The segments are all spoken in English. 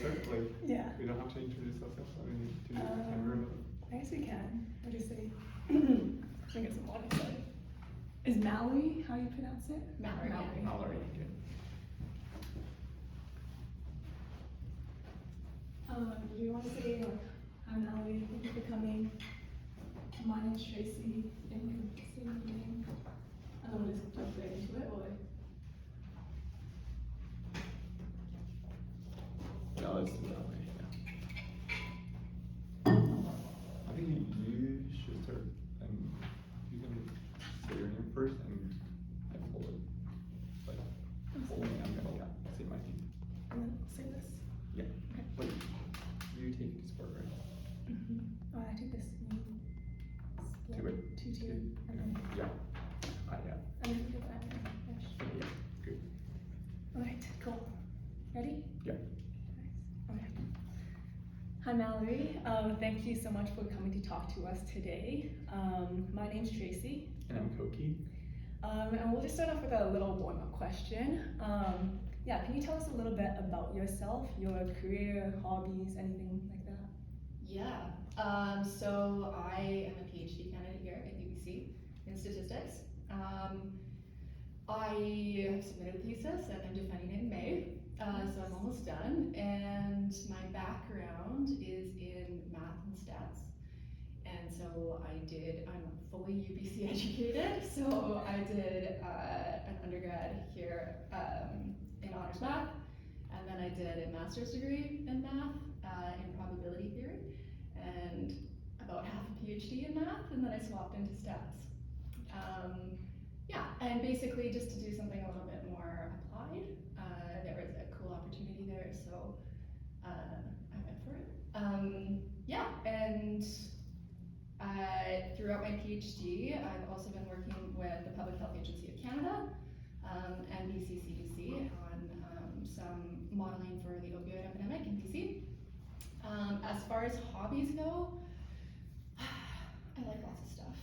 start? Like, Yeah. we don't have to introduce ourselves. I mean, do can we I guess we can. What do you say? I think it's a water side. Is Mallory how you pronounce it? Mallory. Mallory. Okay. Do you want to say, like, hi Mallory, thank you for coming. My name's Tracy, and say your name. I don't want to just jump right into it, or No, let's do that way. Yeah. I think you should start, and you can say your name first, and I follow it. Like, follow me. I'm gonna say my name. and then I'll say this. Yeah. Okay. Like, you take this part, right? Oh, I take this. Two it. Two, and then Yeah. Yeah. and then do that. Yes. Yeah. Good. All right, cool. Ready? Yeah. Okay. Hi Mallory, thank you so much for coming to talk to us today. My name's Tracy, And I'm Koki. and we'll just start off with a little warm-up question. Yeah, can you tell us a little bit about yourself, your career, hobbies, anything like that? Yeah. So I am a PhD candidate here at UBC in statistics. I have submitted a thesis and I'm defending it in May. So I'm almost done. And my background is in math and stats. And so I'm fully UBC educated. So I did an undergrad here in honors math. And then I did a master's degree in math in probability theory. And about half a PhD in math, and then I swapped into stats. Yeah, and basically just to do something a little bit more applied. There was a cool opportunity there, so I went for it. Yeah, and throughout my PhD, I've also been working with the Public Health Agency of Canada and BC CDC on some modeling for the opioid epidemic in BC. As far as hobbies go, I like lots of stuff.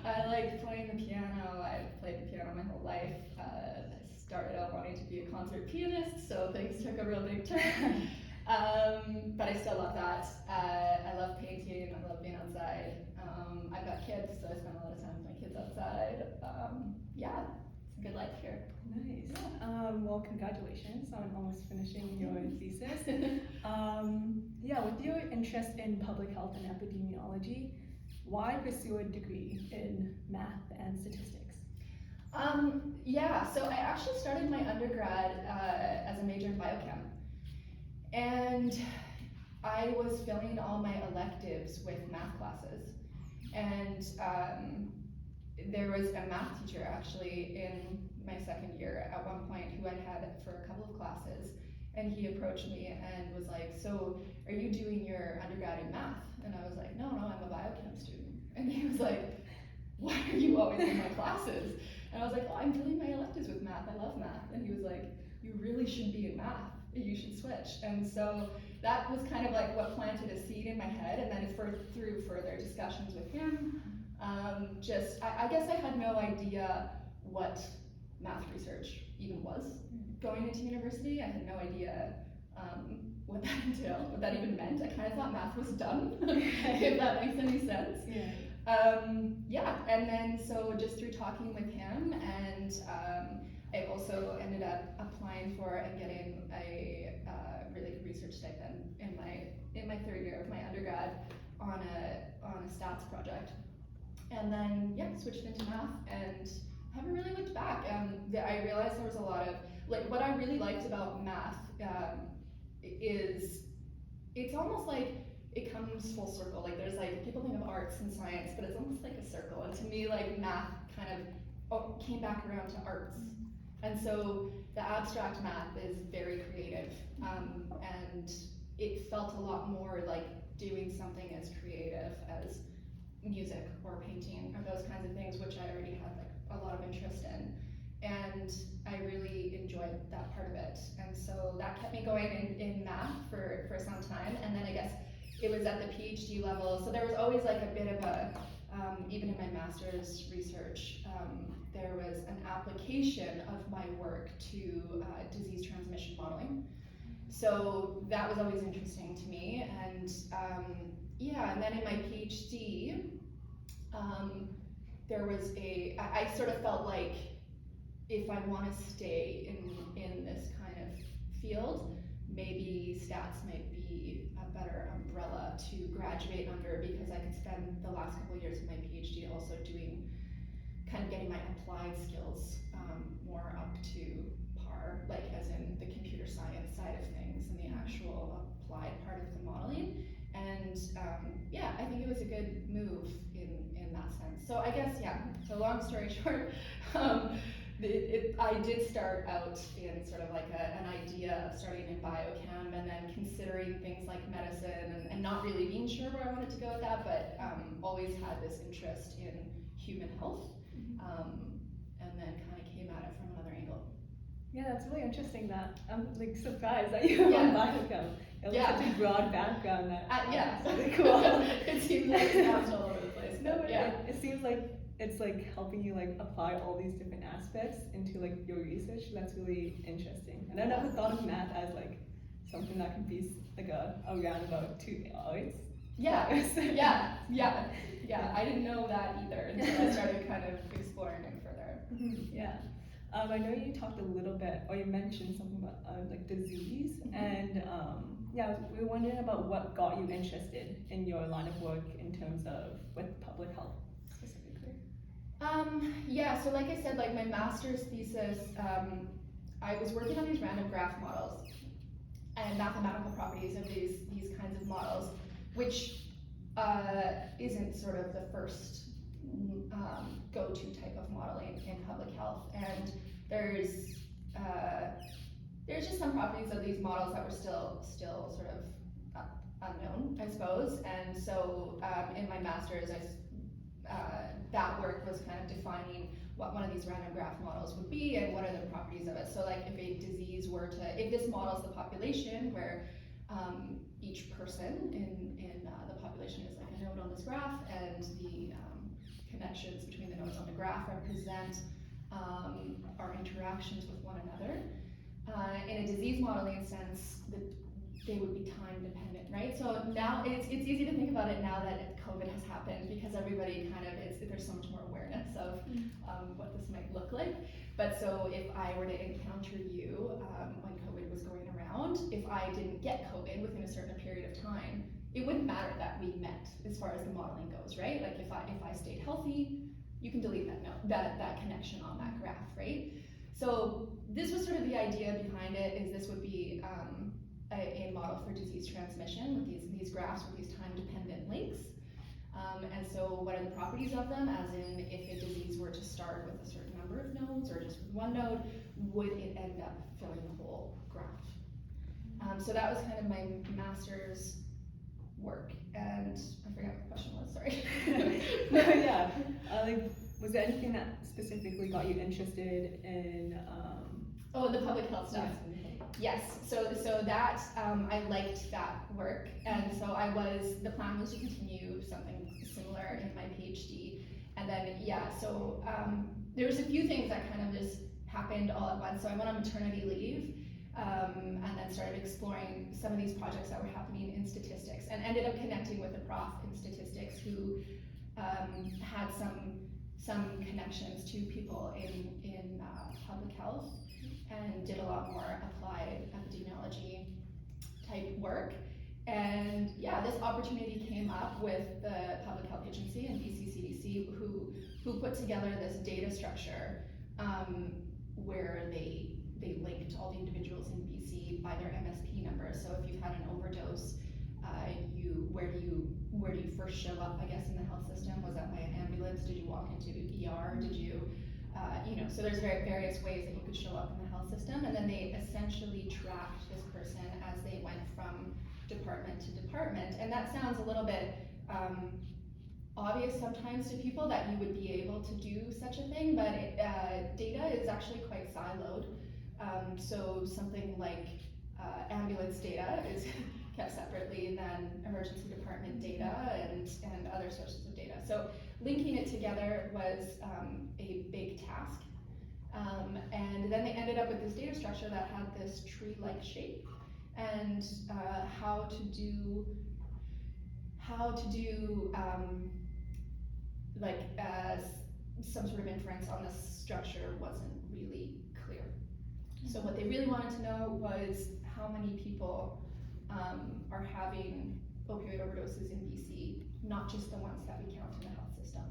I like playing the piano. I've played the piano my whole life. I started out wanting to be a concert pianist, so things took a real big turn. But I still love that. I love painting. I love being outside. I've got kids, so I spend a lot of time with my kids outside. Yeah, it's a good life here. Nice. Well, congratulations on almost finishing your thesis. Yeah, with your interest in public health and epidemiology, why pursue a degree in math and statistics? Yeah, so I actually started my undergrad as a major in biochem. And I was filling all my electives with math classes. And there was a math teacher actually in my second year at one point who I'd had for a couple of classes. And he approached me and was like, so are you doing your undergrad in math? And I was like, no, I'm a biochem student. And he was like, why are you always in my classes? And I was like, oh, I'm filling my electives with math. I love math. And he was like, you really should be in math. You should switch. And so that was kind of like what planted a seed in my head. And then through further discussions with him, I guess I had no idea what math research even was going into university. I had no idea what that entailed, what that even meant. I kind of thought math was done, if that makes any sense. Yeah, and then so just through talking with him, and I also ended up applying for and getting a really good research stipend in my third year of my undergrad on a stats project, and then switched into math and haven't really looked back. I realized there was a lot of what I really liked about math is it's almost like it comes full circle. Like there's people think of arts and science, but it's almost like a circle. And to me, math kind of came back around to arts. And so the abstract math is very creative, and it felt a lot more like doing something as creative as music or painting or those kinds of things, which I already had a lot of interest in. And I really enjoyed that part of it. And so that kept me going in math for some time. And then I guess it was at the PhD level. So there was always a bit of a, even in my master's research, there was an application of my work to disease transmission modeling. so that was always interesting to me. And yeah, and then in my PhD, there was I sort of felt like if I want to stay in this kind of field, maybe stats might be a better umbrella to graduate under, because I could spend the last couple of years of my PhD also doing, kind of getting my applied skills more up to par, like as in the computer science side of things and the actual applied part of the modeling. And yeah, I think it was a good move in that sense. So I guess, yeah, so long story short, I did start out in sort of like an idea of starting in biochem, and then considering things like medicine, and not really being sure where I wanted to go with that, but always had this interest in human health, and then kind of came at it from another angle. Yeah, that's really interesting. That I'm like surprised that you were Yeah. on biochem. It was Yeah. such a broad background that Yeah, that's really cool. it seems like it's bounced all over the place. No, but but yeah. it seems like it's like helping you like apply all these different aspects into like your research. That's really interesting. And I never thought of math as like something that could be like a roundabout 2 hours. Yeah, yeah. I didn't know that either until I started kind of exploring it further. Yeah. I know you talked a little bit, or you mentioned something about like disease, and yeah, we were wondering about what got you interested in your line of work in terms of with public health specifically. Yeah, so like I said, like my master's thesis, I was working on these random graph models and mathematical properties of these kinds of models, which isn't sort of the first go-to type of modeling in public health. And there's just some properties of these models that were still sort of unknown, I suppose. And so in my master's, that work was kind of defining what one of these random graph models would be and what are the properties of it. So like if a disease were to, if this models the population where each person in the population is like a node on this graph, and the connections between the nodes on the graph represent our interactions with one another. In a disease modeling sense, they would be time dependent, right? So now it's easy to think about it now that COVID has happened, because everybody kind of there's so much more awareness of what this might look like. But so if I were to encounter you when COVID was going around, if I didn't get COVID within a certain period of time, it wouldn't matter that we met as far as the modeling goes, right? Like if I stayed healthy, you can delete that connection on that graph, right? So this was sort of the idea behind it, is this would be a model for disease transmission with these graphs with these time-dependent links. And so what are the properties of them, as in if a disease were to start with a certain number of nodes or just with one node, would it end up filling the whole graph? So that was kind of my master's work, and I forgot what the question was, sorry. Yeah, like was there anything that specifically got you interested in Oh, the public health stuff. Yes. Yes, so that, I liked that work, and so the plan was to continue something similar in my PhD, and then, yeah, so there was a few things that kind of just happened all at once. So I went on maternity leave, and then started exploring some of these projects that were happening in statistics, and ended up connecting with a prof in statistics who had some connections to people in public health, and did a lot more applied epidemiology type work. And yeah, this opportunity came up with the Public Health Agency and BC CDC, who put together this data structure where they linked all the individuals in BC by their MSP number. So if you've had an overdose, where do you first show up, I guess, in the health system? Was that by an ambulance? Did you walk into ER? Did you, so there's various ways that you could show up in the health system, and then they essentially tracked this person as they went from department to department. And that sounds a little bit obvious sometimes to people that you would be able to do such a thing, but data is actually quite siloed. So something like ambulance data is kept separately than emergency department data and other sources of data. So linking it together was a big task. And then they ended up with this data structure that had this tree-like shape. and how to do some sort of inference on the structure wasn't really clear. So what they really wanted to know was how many people are having opioid overdoses in BC, not just the ones that we count in the health system.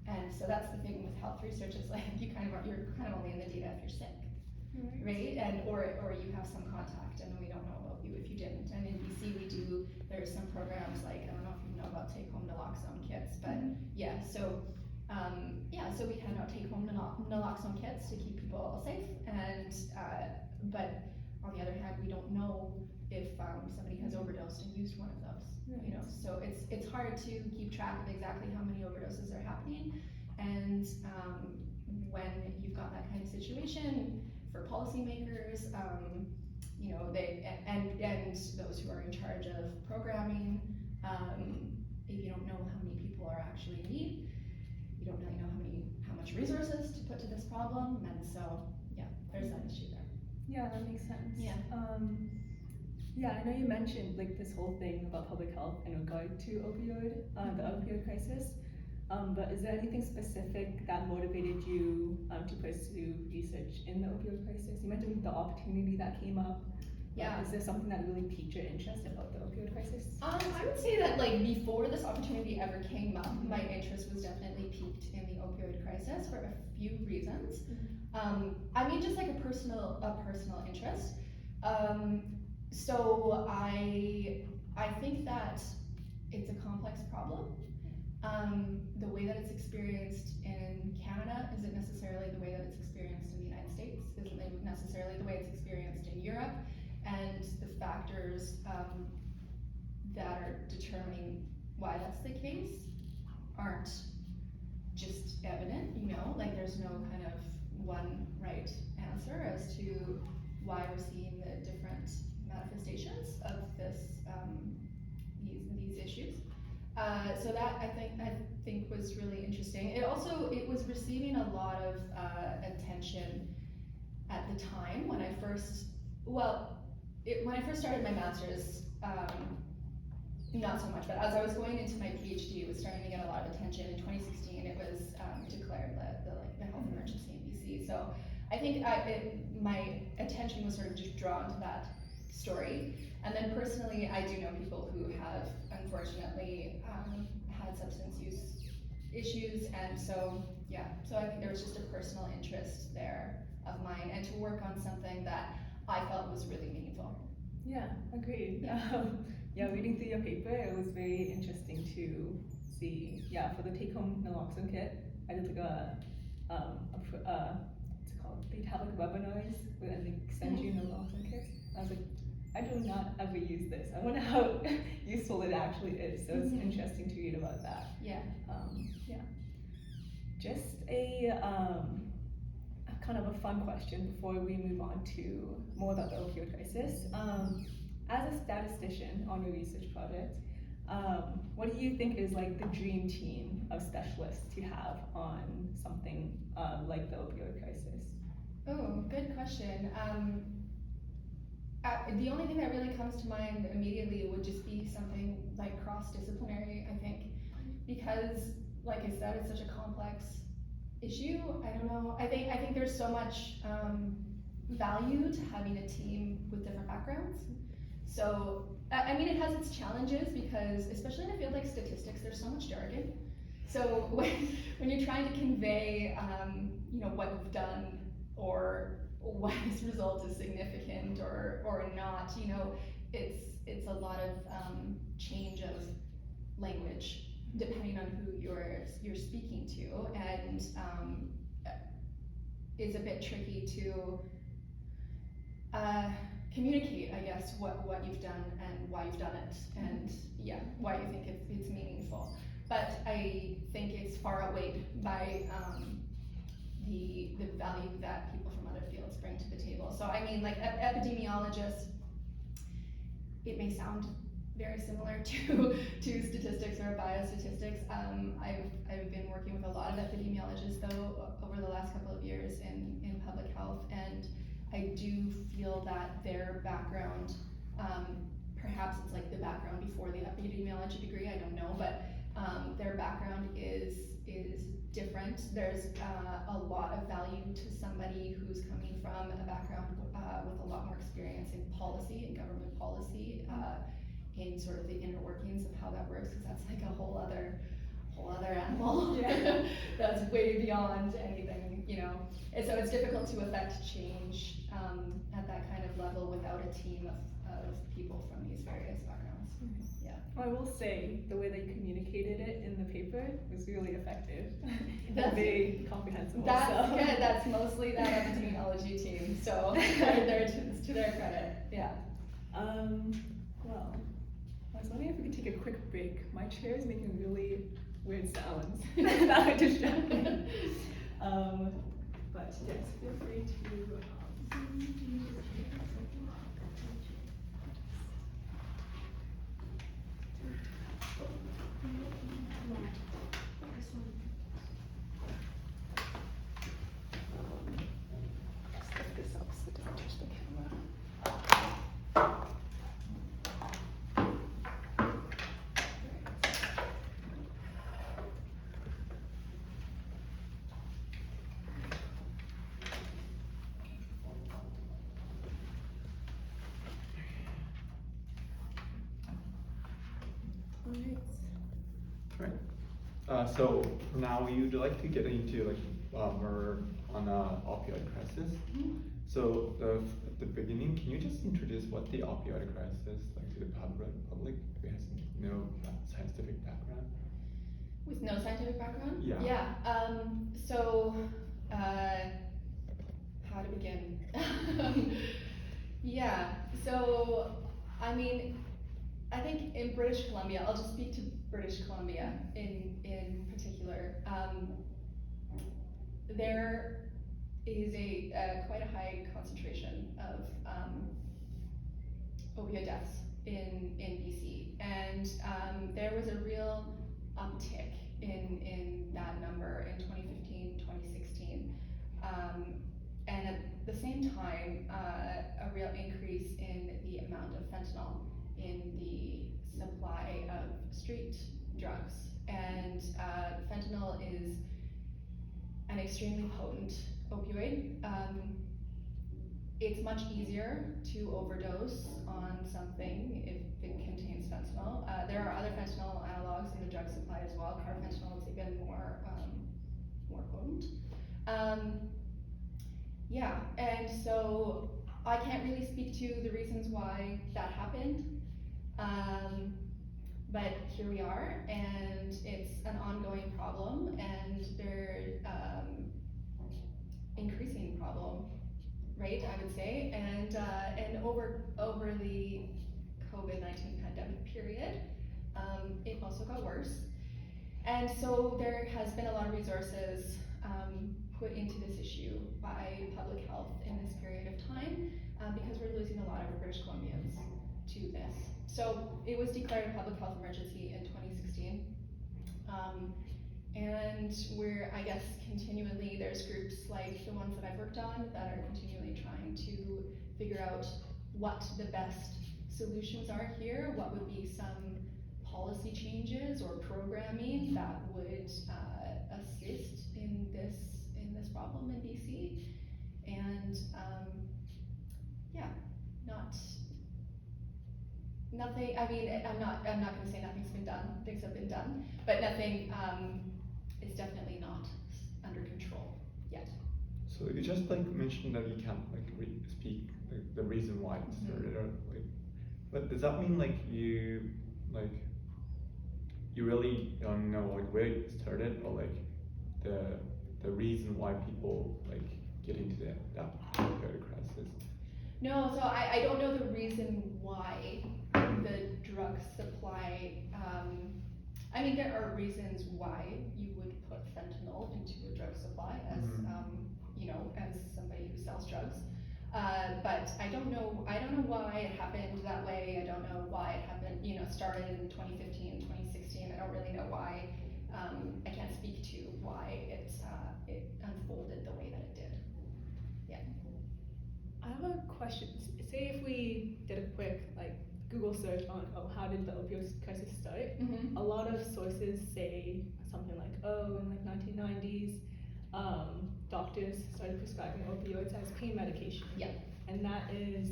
And so that's the thing with health research, is like you're kind of only in the data if you're sick, right? And or you have some contact and we don't know about you if you didn't. And in BC there's some programs like, I don't know if you know about take home naloxone kits, but so we hand out take home naloxone kits to keep people safe, and but on the other hand, we don't know if somebody has overdosed and used one of those. You know, so it's hard to keep track of exactly how many overdoses are happening, and when you've got that kind of situation, for policymakers, you know, and those who are in charge of programming, if you don't know how many people are actually in need, you don't really know how much resources to put to this problem, and so yeah, there's that issue there. Yeah, that makes sense. Yeah. Yeah, I know you mentioned like this whole thing about public health in regard to the opioid crisis. But is there anything specific that motivated you to pursue research in the opioid crisis? You mentioned the opportunity that came up. Yeah. Is there something that really piqued your interest about the opioid crisis? I would say that like before this opportunity ever came up, my interest was definitely piqued in the opioid crisis for a few reasons. I mean, just like a personal interest. So I think that it's a complex problem. The way that it's experienced in Canada isn't necessarily the way that it's experienced in the United States, isn't necessarily the way it's experienced in Europe, and the factors that are determining why that's the case aren't just evident, you know, like there's no kind of one right answer as to why we're seeing the different manifestations of these issues. So that I think was really interesting. It was receiving a lot of attention at the time when I first started my master's. Not so much, but as I was going into my PhD, it was starting to get a lot of attention. In 2016, it was declared the health emergency in BC. So I think my attention was sort of just drawn to that story. And then personally, I do know people who have unfortunately had substance use issues, and so yeah. So I think there was just a personal interest there of mine, and to work on something that I felt was really meaningful. Yeah, agreed. Yeah, reading through your paper, it was very interesting to see. Yeah, for the take-home naloxone kit, I did like what's it called? They have like webinars and they send you naloxone kits. I was like, I do not ever use this. I wonder how useful it actually is. So it's interesting to read about that. Yeah. Yeah. Just a kind of a fun question before we move on to more about the opioid crisis. As a statistician on your research project, what do you think is like the dream team of specialists to have on something like the opioid crisis? Oh, good question. The only thing that really comes to mind immediately would just be something like cross-disciplinary, I think, because, like I said, it's such a complex issue. I don't know. I think there's so much value to having a team with different backgrounds. So, I mean, it has its challenges because, especially in a field like statistics, there's so much jargon. So when you're trying to convey, you know, what you've done or why this result is significant or not, you know, it's a lot of change of language depending on who you're speaking to, and is a bit tricky to communicate, I guess, what you've done and why you've done it, and yeah, why you think it's meaningful. But I think it's far outweighed by the value that people from other fields bring to the table. So I mean, like epidemiologists, it may sound very similar to statistics or biostatistics. I've been working with a lot of epidemiologists though over the last couple of years in public health, and I do feel that their background, perhaps it's like the background before the epidemiology degree, I don't know, but their background is different. There's a lot of value to somebody who's coming from a background with a lot more experience in policy and government policy, in sort of the inner workings of how that works, because that's like a whole other animal. Yeah. That's way beyond anything, you know. And so it's difficult to affect change at that kind of level without a team of people from these various backgrounds. Yeah. Well, I will say the way they communicated it in the paper was really effective and That's- very comprehensible. That's so. good. That's mostly that epidemiology team. So to their credit. Yeah. Well, I was wondering if we could take a quick break. My chair is making really weird sounds. That would distract me. But yes, feel free to. Set this up so it doesn't touch the camera. Right. So now you'd like to get into like more on opioid crisis. So at the beginning, can you just introduce what the opioid crisis is like to the public who has no scientific background? With no scientific background? Yeah. Yeah. So, how to begin? Yeah. So, I mean, I think in British Columbia, I'll just speak to British Columbia in particular. There is quite a high concentration of opioid deaths in BC, and there was a real uptick in that number in 2015, 2016, and at the same time, a real increase in the amount of fentanyl in the supply of street drugs. And fentanyl is an extremely potent opioid. It's much easier to overdose on something if it contains fentanyl. There are other fentanyl analogs in the drug supply as well. Carfentanil is even more potent. Yeah, and so I can't really speak to the reasons why that happened. But here we are, and it's an ongoing problem, and they're increasing problem, right? I would say, and over the COVID-19 pandemic period, it also got worse, and so there has been a lot of resources put into this issue by public health in this period of time, because we're losing a lot of British Columbians to this. So it was declared a public health emergency in 2016. And we're, I guess, continually, there's groups like the ones that I've worked on that are continually trying to figure out what the best solutions are here, what would be some policy changes or programming that would assist in this problem in BC. And yeah, nothing, I mean, I'm not gonna say nothing's been done, things have been done, but nothing is definitely not under control yet. So you just like mentioned that you can't like speak like, the reason why it started, or like, but does that mean like you really don't know like where it started, or like the reason why people like get into that opioid crisis? No, so I don't know the reason why the drug supply, I mean, there are reasons why you would put fentanyl into a drug supply as, you know, as somebody who sells drugs. But I don't know why it happened that way. I don't know why it happened, you know, started in 2015, 2016. I don't really know why. I can't speak to why it unfolded the way that it did. Yeah. I have a question. Say if we did a quick like Google search on how did the opioid crisis start? Mhm. A lot of sources say something like in like 1990s, doctors started prescribing opioids as pain medication. Yeah. And that is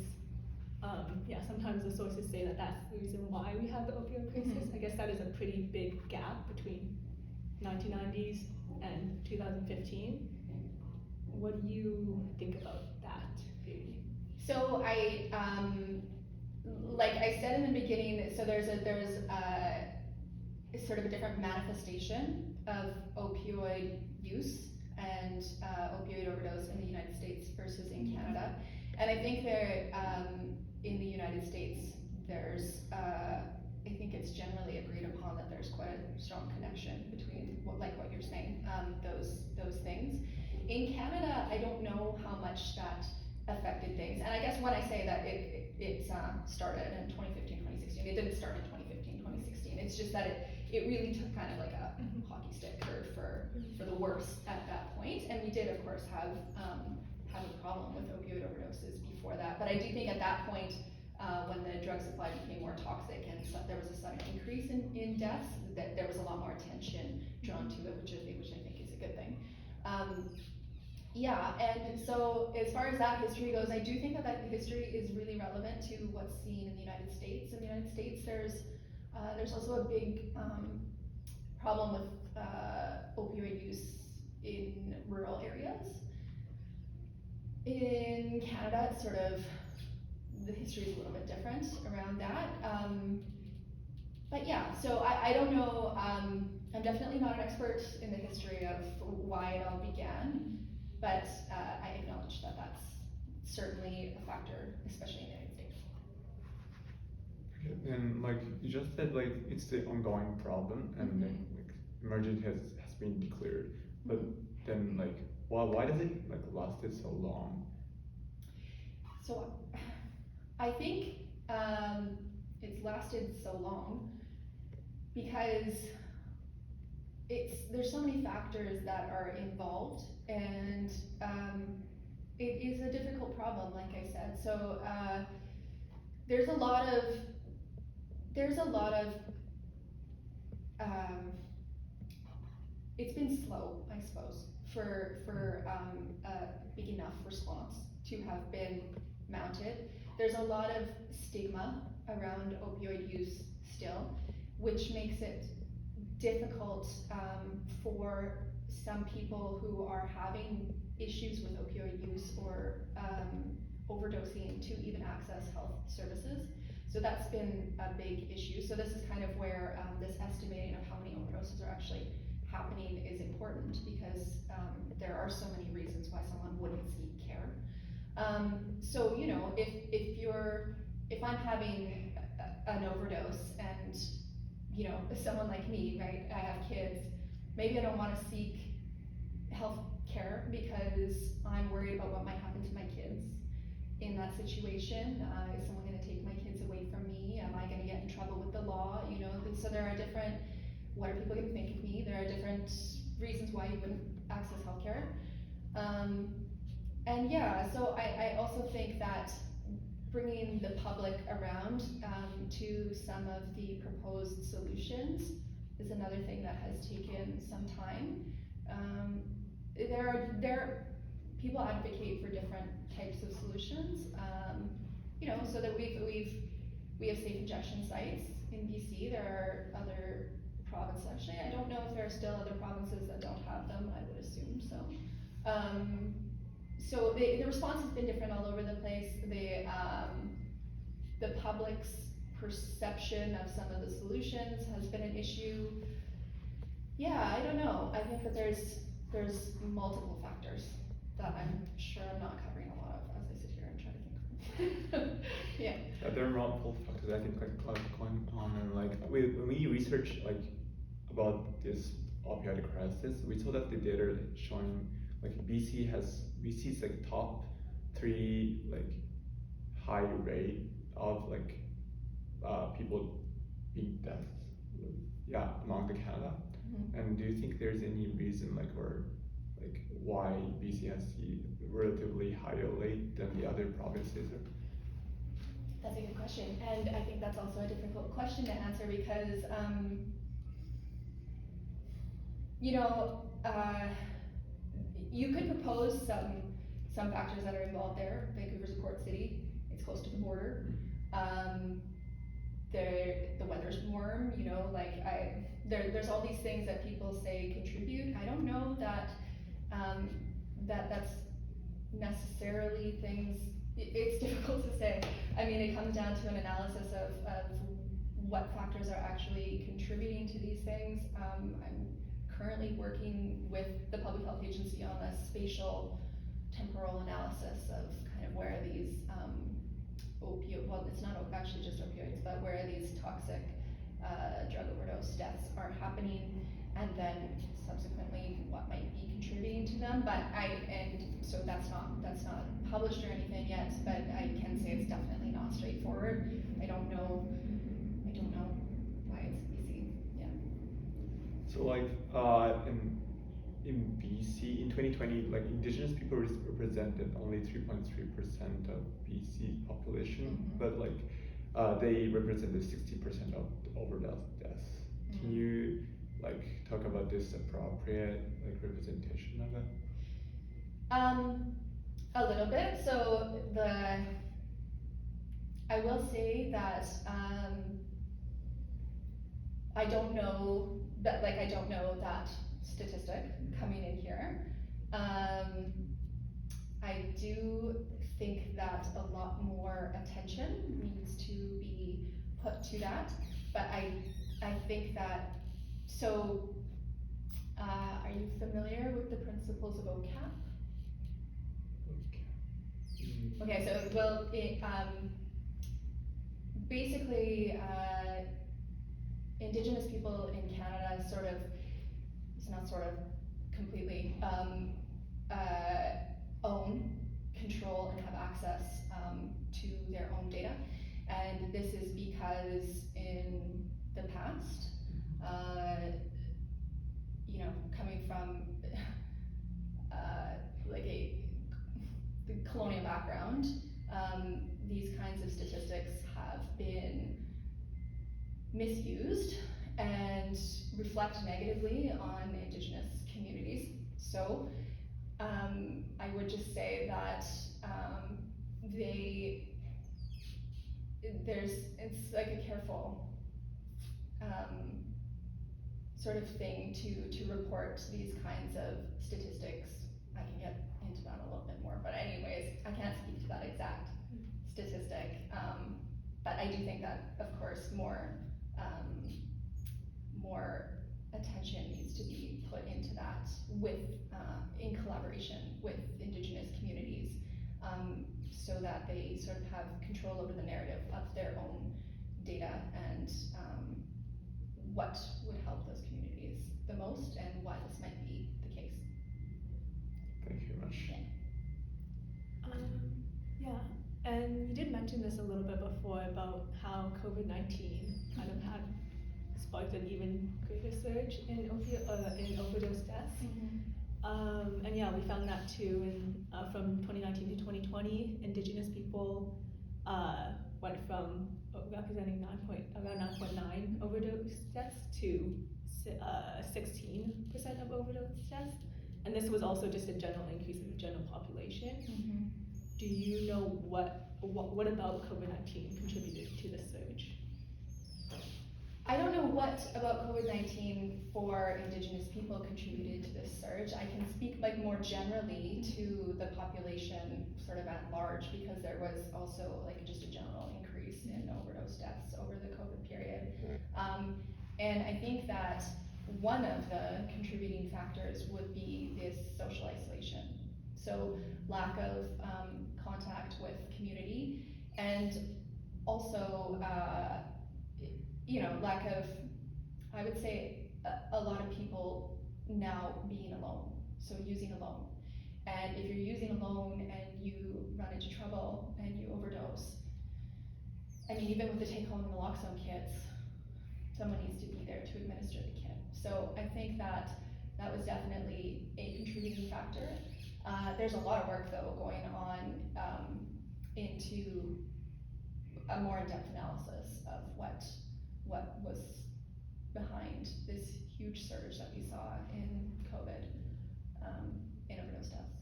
sometimes the sources say that that's the reason why we have the opioid crisis. Mhm. I guess that is a pretty big gap between 1990s and 2015. What do you think about that theory? So like I said in the beginning, so there's sort of a different manifestation of opioid use and opioid overdose in the United States versus in Canada. And I think in the United States, there's, I think it's generally agreed upon that there's quite a strong connection between what you're saying, those things. In Canada, I don't know how much that affected things. And I guess when I say that it started in 2015, 2016, it didn't start in 2015, 2016. It's just that it really took kind of like a hockey stick curve for the worse at that point. And we did, of course, have a problem with opioid overdoses before that. But I do think at that point, when the drug supply became more toxic and there was a sudden increase in deaths, that there was a lot more attention drawn to it, which I think is a good thing. Yeah, and so as far as that history goes, I do think that history is really relevant to what's seen in the United States. In the United States, there's also a big problem with opioid use in rural areas. In Canada, it's sort of, the history is a little bit different around that. But yeah, so I don't know, I'm definitely not an expert in the history of why it all began, but I acknowledge that that's certainly a factor, especially in the United States. Okay, and like you just said, like it's the ongoing problem, and like emergency has been declared, but then like why does it like lasted so long? So I think it's lasted so long because there's so many factors that are involved, and it is a difficult problem, like I said. So there's a lot of it's been slow, I suppose, for a big enough response to have been mounted. There's a lot of stigma around opioid use still, which makes it difficult for some people who are having issues with opioid use or overdosing to even access health services. So that's been a big issue. So this is kind of where this estimating of how many overdoses are actually happening is important, because there are so many reasons why someone wouldn't seek care. So you know, if I'm having an overdose and you know, someone like me, right, I have kids, maybe I don't want to seek health care because I'm worried about what might happen to my kids in that situation. Is someone going to take my kids away from me? Am I going to get in trouble with the law? You know, so there are different, what are people going to think of me? There are different reasons why you wouldn't access healthcare. And yeah, so I also think that bringing the public around to some of the proposed solutions is another thing that has taken some time. People advocate for different types of solutions. You know, so that we have safe injection sites in BC. There are other provinces, actually. I don't know if there are still other provinces that don't have them. I would assume so. So the response has been different all over the place. The public's perception of some of the solutions has been an issue. Yeah, I don't know. I think that there's multiple factors that I'm sure I'm not covering a lot of as I sit here and try to think. Yeah. There are multiple factors. I think like going on, and like when we researched like about this opioid crisis, we saw that the data showing like BC's like top 3 like high rate of like people being deaths, among the Canada. And do you think there's any reason like or like why BC has the relatively higher rate than the other provinces? That's a good question, and I think that's also a difficult question to answer because, you know, you could propose some factors that are involved there. Vancouver's a port city; it's close to the border. The weather's warm. You know, like there's all these things that people say contribute. I don't know that that's necessarily things. It's difficult to say. I mean, it comes down to an analysis of what factors are actually contributing to these things. I'm currently working with the Public Health Agency on a spatial temporal analysis of kind of where these well, it's not actually just opioids, but where these toxic drug overdose deaths are happening, and then subsequently what might be contributing to them. But so that's not published or anything yet, but I can say it's definitely not straightforward. I don't know why it's BC. Yeah. So like in BC in 2020, like Indigenous people represented only 3.3% of BC population, but like they represented 60% of overdose deaths. Can you like talk about this appropriate like representation of it? A little bit. So I will say that I don't know that statistic coming in here. I do think that a lot more attention needs to be put to that, but I think that, so are you familiar with the principles of OCAP? Okay, so well, basically, Indigenous people in Canada it's not completely, own, control, and have access to their own data. And this is because in the past, you know, coming from the colonial background, these kinds of statistics have been misused and reflect negatively on Indigenous communities. So I would just say that it's like a careful sort of thing to report these kinds of statistics. I can get into that a little bit more, but anyways, I can't speak to that exact statistic. But I do think that, of course, more attention needs to be put into that in collaboration with Indigenous communities, so that they sort of have control over the narrative of their own data and what would help those communities the most and why this might be the case. Thank you very much. Yeah, and you did mention this a little bit before about how COVID-19 kind of had sparked an even greater surge in overdose deaths. And yeah, we found that too from 2019 to 2020, Indigenous people went from representing around 9.9 overdose deaths to 16% of overdose deaths. And this was also just a general increase in the general population. Do you know what about COVID-19 contributed to the surge? I don't know what about COVID-19 for Indigenous people contributed to this surge. I can speak like more generally to the population sort of at large, because there was also like just a general increase in overdose deaths over the COVID period. And I think that one of the contributing factors would be this social isolation. So lack of contact with community, and also you know, lack of, I would say, a lot of people now being alone, so using alone. And if you're using alone and you run into trouble and you overdose, I mean, even with the take-home naloxone kits, someone needs to be there to administer the kit. So I think that That was definitely a contributing factor. There's a lot of work though going on into a more in-depth analysis of what was behind this huge surge that we saw in COVID, in overdose deaths.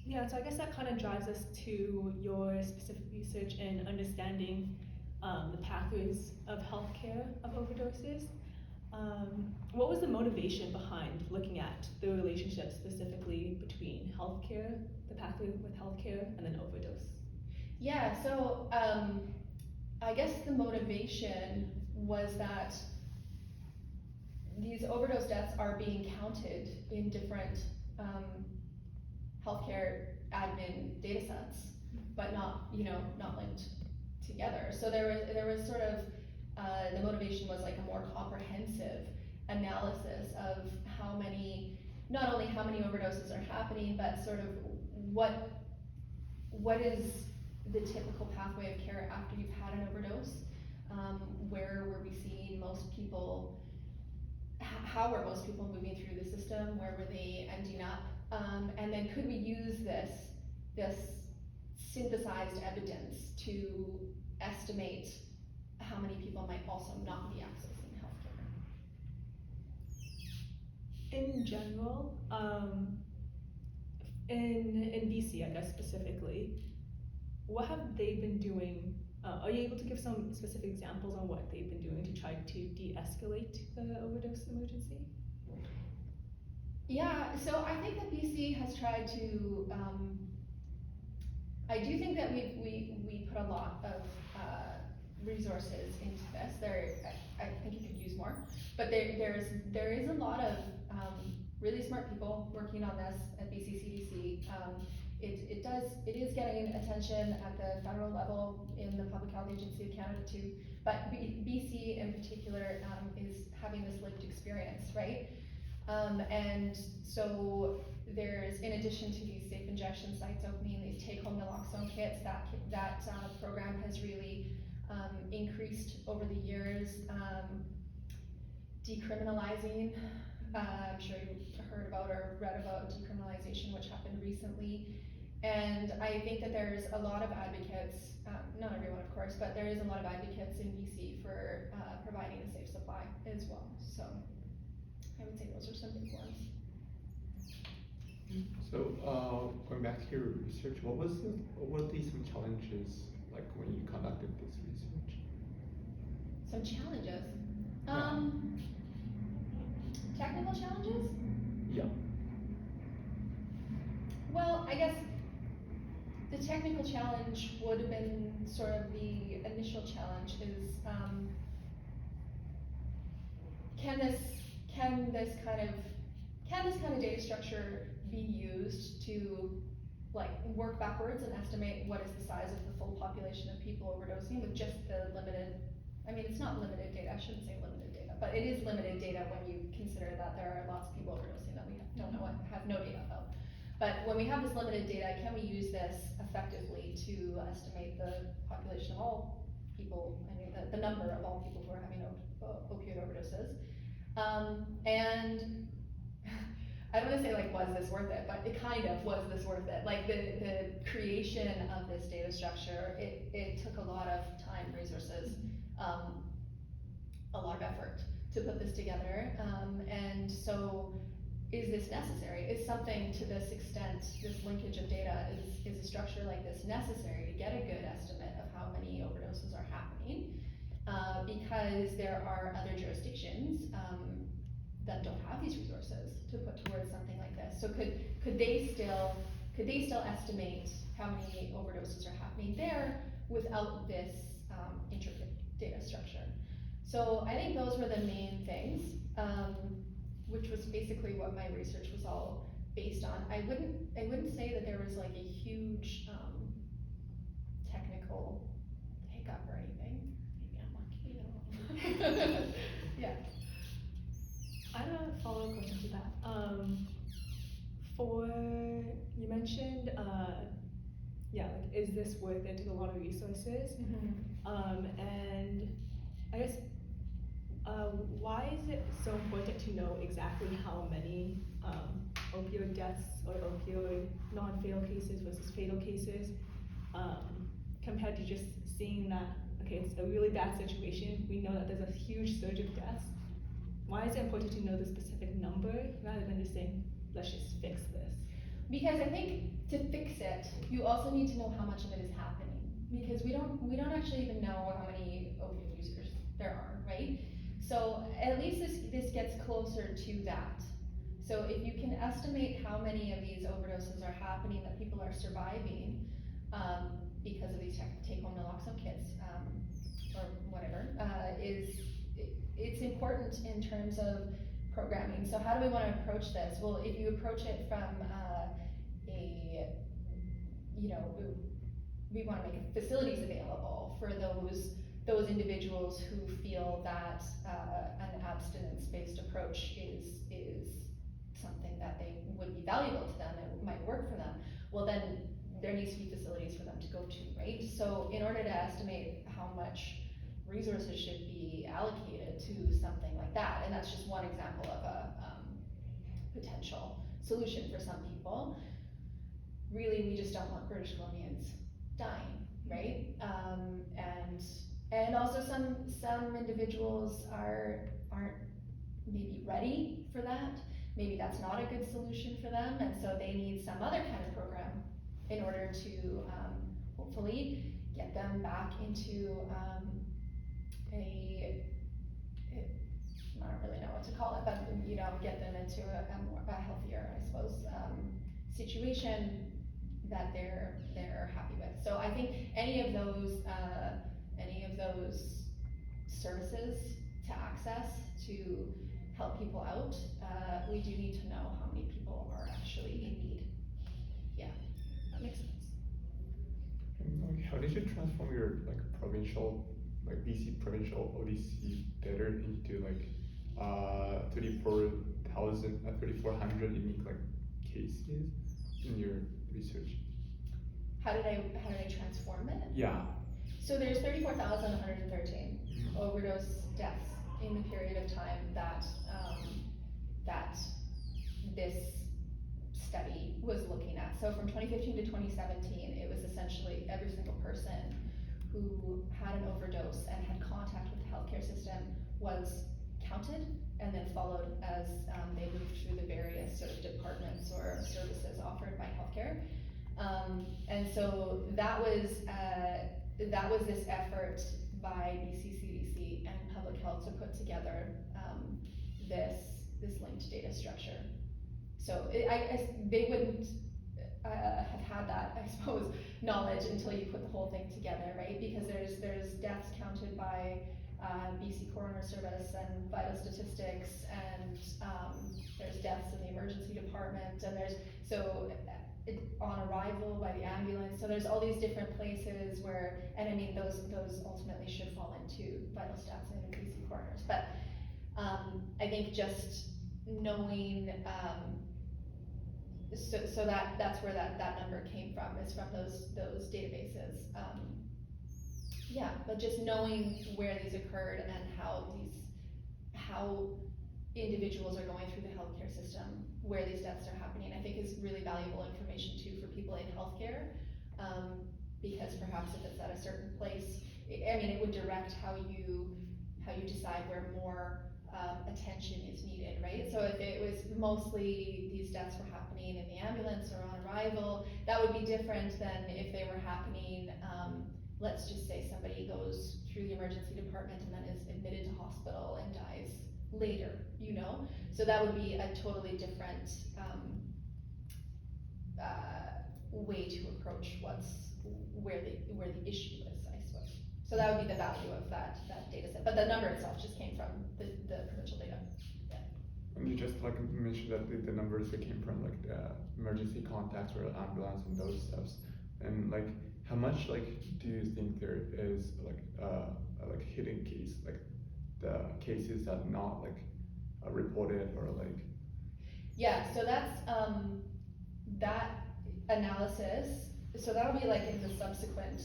Yeah, so I guess that kind of drives us to your specific research in understanding the pathways of healthcare of overdoses. What was the motivation behind looking at the relationship specifically between healthcare, the pathway with healthcare, and then overdose? Yeah, so I guess the motivation was that these overdose deaths are being counted in different healthcare admin data sets, but not linked together. So there was sort of the motivation was like a more comprehensive analysis of not only how many overdoses are happening, but sort of what is the typical pathway of care after you've had an overdose. Where were we seeing most people? How were most people moving through the system? Where were they ending up? And then could we use this synthesized evidence to estimate how many people might also not be accessing healthcare? In general, in BC, I guess specifically, what have they been doing? Are you able to give some specific examples on what they've been doing to try to de-escalate the overdose emergency? Yeah, so I think that BC has tried to. I do think that we put a lot of resources into this. I think you could use more, but there is a lot of really smart people working on this at BC CDC. It is getting attention at the federal level in the Public Health Agency of Canada too, but BC in particular is having this lived experience, right? And so there's, in addition to these safe injection sites opening, these take-home naloxone kits, that program has really increased over the years. Decriminalizing, I'm sure you've heard about or read about decriminalization, which happened recently. And I think that there's a lot of advocates, not everyone of course, but there is a lot of advocates in BC for providing a safe supply as well. So I would say those are some big ones. So going back to your research, what were some challenges like when you conducted this research? Some challenges. Yeah. Technical challenges? Yeah. Well, I guess the technical challenge would have been sort of the initial challenge is can this kind of data structure be used to like work backwards and estimate what is the size of the full population of people overdosing with just the limited, I mean it's not limited data, I shouldn't say limited data, but it is limited data when you consider that there are lots of people overdosing that we have no data about. But when we have this limited data, can we use this effectively to estimate the population of all people, I mean the number of all people who are having opioid overdoses? And I don't want to say like, was this worth it, but it kind of was this worth it. Like the creation of this data structure, it took a lot of time, resources, a lot of effort to put this together. And so is this necessary? Is something to this extent, this linkage of data, is a structure like this necessary to get a good estimate of how many overdoses are happening? Because there are other jurisdictions that don't have these resources to put towards something like this. So could they still estimate how many overdoses are happening there without this intricate data structure? So I think those were the main things, which was basically what my research was all based on. I wouldn't say that there was like a huge technical hiccup or anything. Maybe I'm lucky. Yeah. I have a follow-up question to that. You mentioned, like, is this worth it to a lot of resources? Mm-hmm. And I guess, Why is it so important to know exactly how many opioid deaths or opioid non-fatal cases versus fatal cases, compared to just seeing that, okay, it's a really bad situation, we know that there's a huge surge of deaths. Why is it important to know the specific number rather than just saying, let's just fix this? Because I think to fix it, you also need to know how much of it is happening. Because we don't actually even know how many opioid users there are, right? So at least this gets closer to that. So if you can estimate how many of these overdoses are happening, that people are surviving because of these take-home naloxone kits or whatever, it's important in terms of programming. So how do we want to approach this? Well, if you approach it from we want to make facilities available for those individuals who feel that an abstinence-based approach is something that they would be valuable to them, it might work for them. Well, then there needs to be facilities for them to go to, right? So in order to estimate how much resources should be allocated to something like that, and that's just one example of a potential solution for some people. Really, we just don't want British Columbians dying, right? And also some individuals aren't maybe ready for that. Maybe that's not a good solution for them, and so they need some other kind of program in order to hopefully get them back into I don't really know what to call it, but get them into a healthier, I suppose, situation that they're happy with. So I think any of those services to access to help people out, we do need to know how many people are actually in need. Yeah, that makes sense. And how did you transform your provincial, BC provincial ODC better into 3,400 unique cases in your research? How did I transform it? Yeah. So there's 34,113 overdose deaths in the period of time that this study was looking at. So from 2015 to 2017, it was essentially every single person who had an overdose and had contact with the healthcare system was counted and then followed as they moved through the various sort of departments or services offered by healthcare. And so that was this effort by BC CDC and Public Health to put together this linked data structure. So they wouldn't have had that, I suppose, knowledge until you put the whole thing together, right? Because there's deaths counted by BC Coroner Service and Vital Statistics, and there's deaths in the emergency department, and on arrival by the ambulance. So there's all these different places where, and I mean those ultimately should fall into Vital Stats and BC Coroners. But I think just knowing, so that's where that number came from, is from those databases. Yeah, but just knowing where these occurred and how individuals are going through the healthcare system, where these deaths are happening, I think is really valuable information too for people in healthcare, because perhaps if it's at a certain place, it would direct how you decide where more attention is needed, right? So if it was mostly these deaths were happening in the ambulance or on arrival, that would be different than if they were happening, let's just say somebody goes through the emergency department and then is admitted to hospital and dies later, So that would be a totally different way to approach where the issue is, I suppose. So that would be the value of that data set. But the number itself just came from the provincial data. Yeah. And you just mentioned that the numbers that came from the emergency contacts or ambulance and those stuffs. And how much do you think there is a hidden case, the cases that not reported or Yeah, so that's that analysis. So that'll be in the subsequent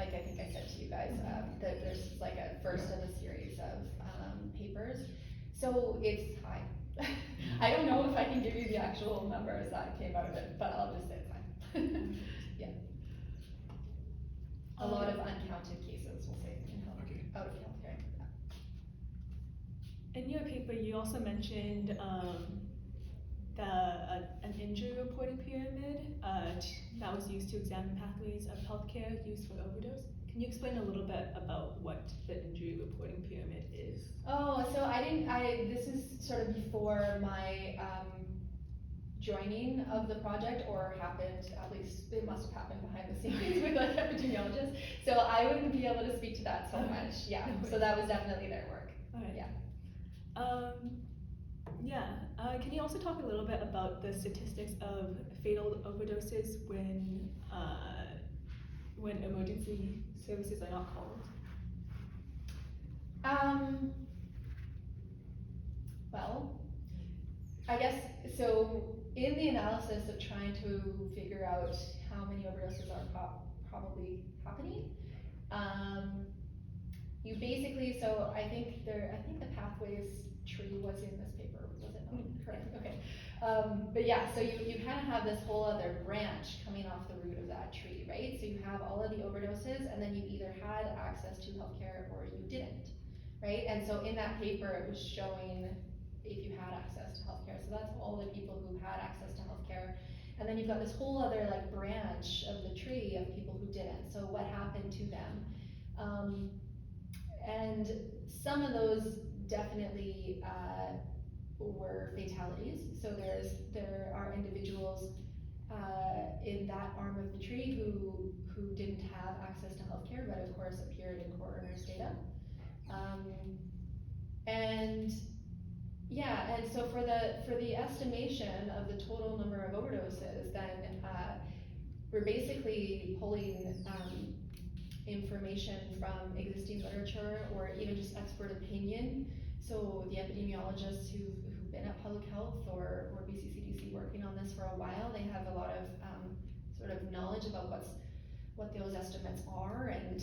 like I think I said to you guys, that there's like a first of a series of papers. So it's high. I don't know if I can give you the actual numbers that came out of it, but I'll just say it's high. Yeah. A lot of uncounted cases, we'll say, in health, Okay. out of healthcare. Yeah. In your paper, you also mentioned an injury reporting pyramid that was used to examine pathways of healthcare used for overdose. Can you explain a little bit about what the injury reporting pyramid is? Oh, so this is sort of before my joining of the project, or happened, at least it must have happened behind the scenes with like epidemiologists. So I wouldn't be able to speak to that so much, yeah. So that was definitely their work. Alright. Yeah. Can you also talk a little bit about the statistics of fatal overdoses when emergency services are not called? Well, I guess, so in the analysis of trying to figure out how many overdoses are probably happening, you basically, so I think the pathways tree was in this paper, was it not? Correct, okay. But yeah, so you kind of have this whole other branch coming off the root of that tree, right? So you have all of the overdoses, and then you either had access to healthcare or you didn't, right? And so in that paper, it was showing if you had access to healthcare. So that's all the people who had access to healthcare. And then you've got this whole other like branch of the tree of people who didn't. So what happened to them? And some of those definitely were fatalities. So there are individuals in that arm of the tree who didn't have access to healthcare, but of course appeared in coroner's data. And yeah, and so for the estimation of the total number of overdoses, then we're basically pulling information from existing literature or even just expert opinion. So the epidemiologists who've been at public health or BCCDC working on this for a while, they have a lot of sort of knowledge about what those estimates are and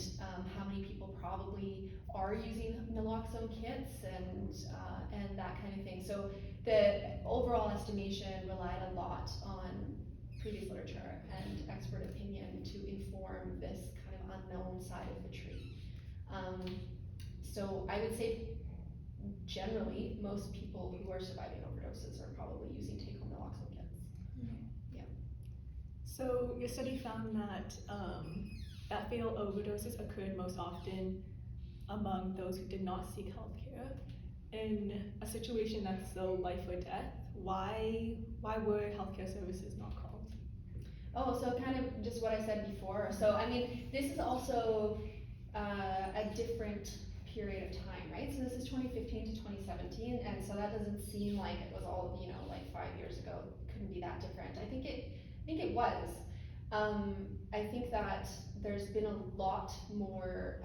how many people probably are using naloxone kits and that kind of thing. So the overall estimation relied a lot on previous literature and expert opinion to inform this kind of unknown side of the tree. So I would say generally most people who are surviving overdoses are probably using take-home naloxone kits. Yeah. So your study found that that fatal overdoses occurred most often among those who did not seek healthcare. In a situation that's so life or death, why were healthcare services not called? Oh, so kind of just what I said before. So I mean, this is also a different period of time, right? So this is 2015 to 2017, and so that doesn't seem like it was all, like 5 years ago. Couldn't be that different. I think it was. I think that there's been a lot more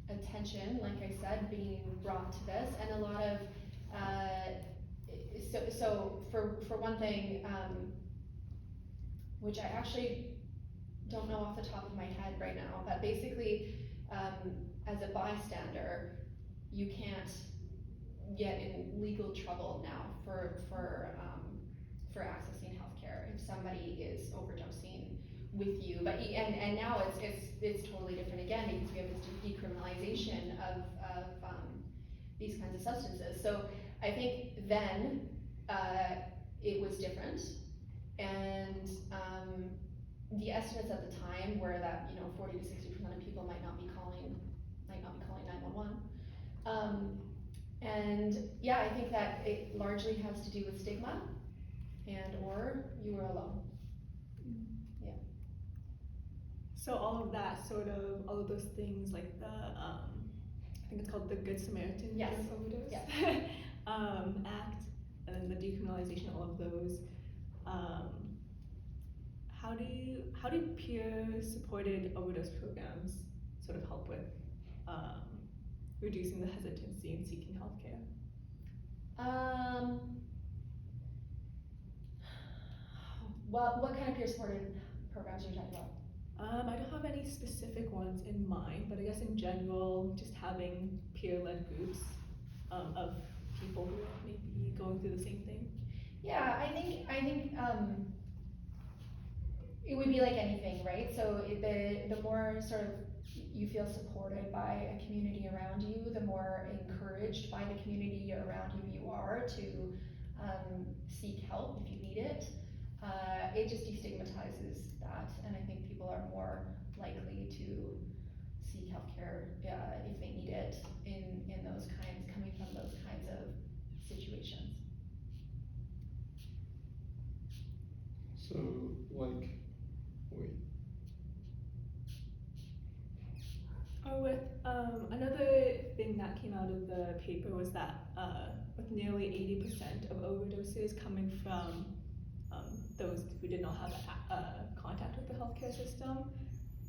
attention, like I said, being brought to this, and a lot of so for one thing, which I actually don't know off the top of my head right now, but basically, as a bystander, you can't get in legal trouble now for accessing healthcare if somebody is overdosing with you. But and now it's totally different again because we have this decriminalization of these kinds of substances. So I think then it was different, and the estimates at the time were that 40 to 60% of people might not be calling 911. And yeah, I think that it largely has to do with stigma and or you were alone. Yeah. So all of those things like the I think it's called the Good Samaritan Yes. overdose Yes. Act, and then the decriminalization, all of those. How do peer-supported overdose programs sort of help with reducing the hesitancy in seeking healthcare? Well, what kind of peer-supported programs are you talking about? I don't have any specific ones in mind, but I guess in general, just having peer-led groups of people who are maybe going through the same thing. Yeah, I think it would be like anything, right? So the more sort of you feel supported by a community around you, the more encouraged by the community around you are to seek help if you need it. It just destigmatizes that, and I think people are more likely to seek healthcare if they need it in those kinds, coming from those kinds of situations. So, like, wait. Or with another thing that came out of the paper was that with nearly 80% of overdoses coming from those who did not have contact with the healthcare system,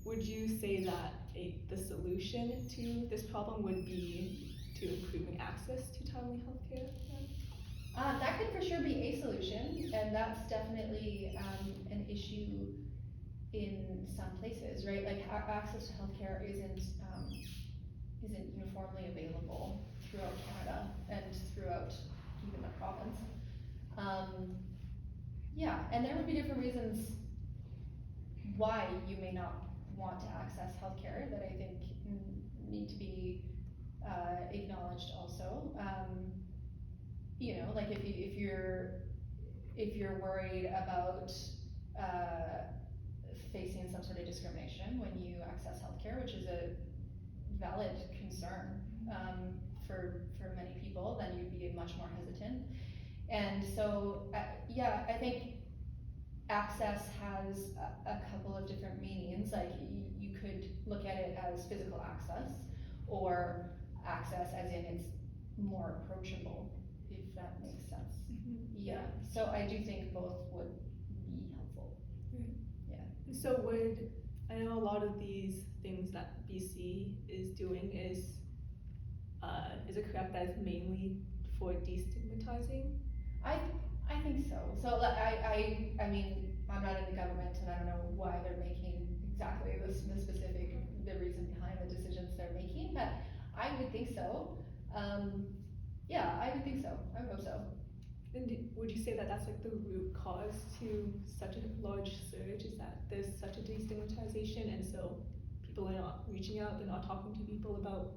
would you say that the solution to this problem would be to improving access to timely healthcare? That could for sure be a solution, and that's definitely an issue in some places, right? Like access to healthcare isn't uniformly available throughout Canada and throughout even the province. Yeah, and there would be different reasons why you may not want to access healthcare that I think need to be acknowledged also. You know, like if you're worried about facing some sort of discrimination when you access healthcare, which is a valid concern for many people, then you'd be much more hesitant. And so, yeah, I think access has a couple of different meanings. Like you could look at it as physical access, or access as in it's more approachable, if that makes sense. Mm-hmm. Yeah, so I do think both would be helpful. Yeah. So I know a lot of these things that BC is doing is it correct that it's mainly for destigmatizing? I think so. So I mean, I'm not in the government and I don't know why they're making exactly the reason behind the decisions they're making, but I would think so. Yeah, I would think so. I would hope so. And would you say that that's like the root cause to such a large surge, is that there's such a destigmatization, and so people are not reaching out, they're not talking to people about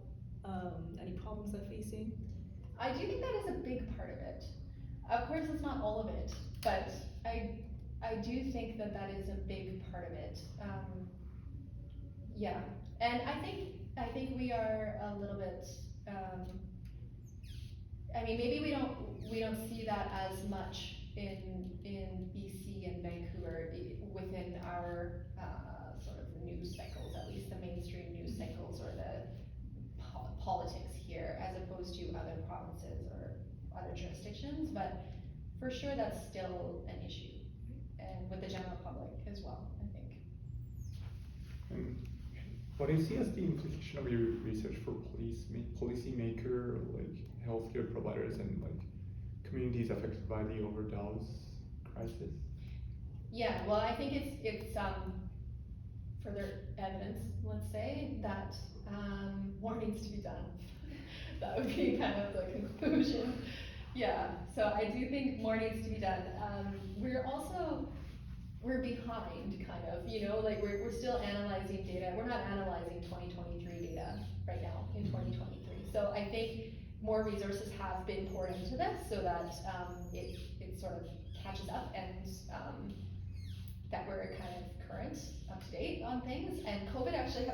any problems they're facing? I do think that is a big part of it. Of course, it's not all of it, but I do think that is a big part of it. Yeah, and I think we are a little bit. I mean, maybe we don't see that as much in BC and Vancouver within our sort of news cycles, at least the mainstream news cycles or the politics here, as opposed to other provinces or other jurisdictions. But for sure, that's still an issue, and with the general public as well, I think. And what do you see as the implication of your research for policymaker, like healthcare providers and like communities affected by the overdose crisis? Yeah, well, I think it's further evidence, let's say, that more needs to be done. That would be kind of the conclusion. Yeah, so I do think more needs to be done. We're behind, kind of, you know, like we're still analyzing data. We're not analyzing 2023 data right now in 2023. So I think more resources have been poured into this so that it sort of catches up, and that we're kind of current, up to date on things. And COVID actually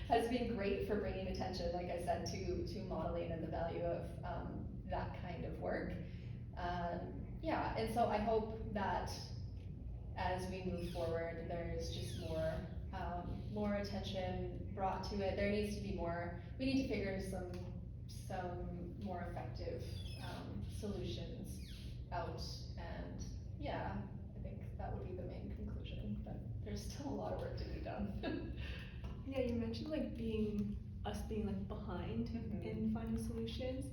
has been great for bringing attention, like I said, to modeling and the value of that kind of work. Yeah, and so I hope that as we move forward, there's just more attention brought to it. There needs to be more. We need to figure some more effective solutions out, and yeah, I think that would be the main conclusion. But there's still a lot of work to be done. Yeah, you mentioned like us being like behind in finding solutions.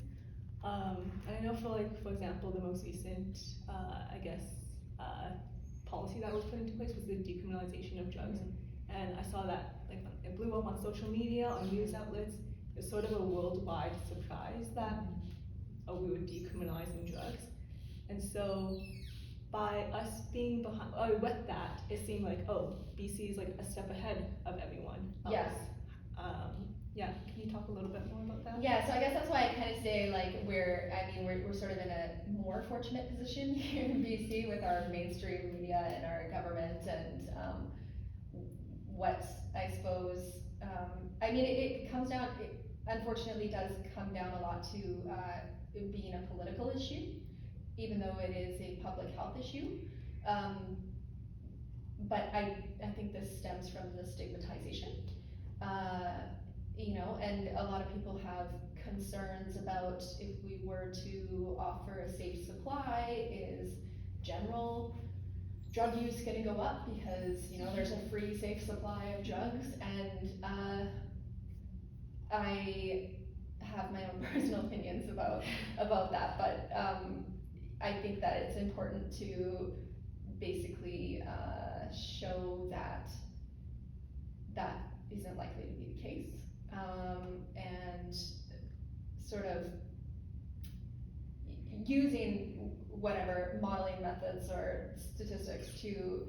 And I know for example, the most recent, I guess, policy that was put into place was the decriminalization of drugs. And and I saw that like it blew up on social media, on news outlets. It's sort of a worldwide surprise that we were decriminalizing drugs, and so by us being behind, with that, it seemed like, BC is like a step ahead of everyone else. Yes. Yeah, can you talk a little bit more about that? Yeah, so I guess that's why I kind of say like we're sort of in a more fortunate position here in BC with our mainstream media and our government and what I suppose, it comes down, it unfortunately does come down a lot to it being a political issue, even though it is a public health issue. But I think this stems from the stigmatization. And a lot of people have concerns about if we were to offer a safe supply, is general drug use gonna go up because, there's a free safe supply of drugs, and I have my own personal opinions about that, but I think that it's important to basically show that that isn't likely to be the case, and sort of using whatever modeling methods or statistics to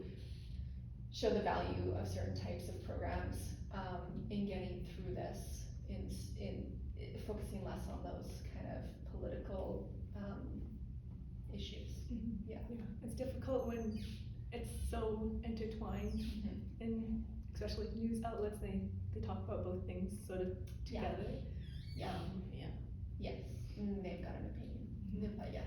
show the value of certain types of programs in getting through this, in focusing less on those kind of political issues. Mm-hmm. Yeah. It's difficult when it's so intertwined, Mm-hmm. and especially with news outlets, they talk about both things sort of together. Yeah. Yeah. Yes, they've got an opinion. Mhm. Yeah.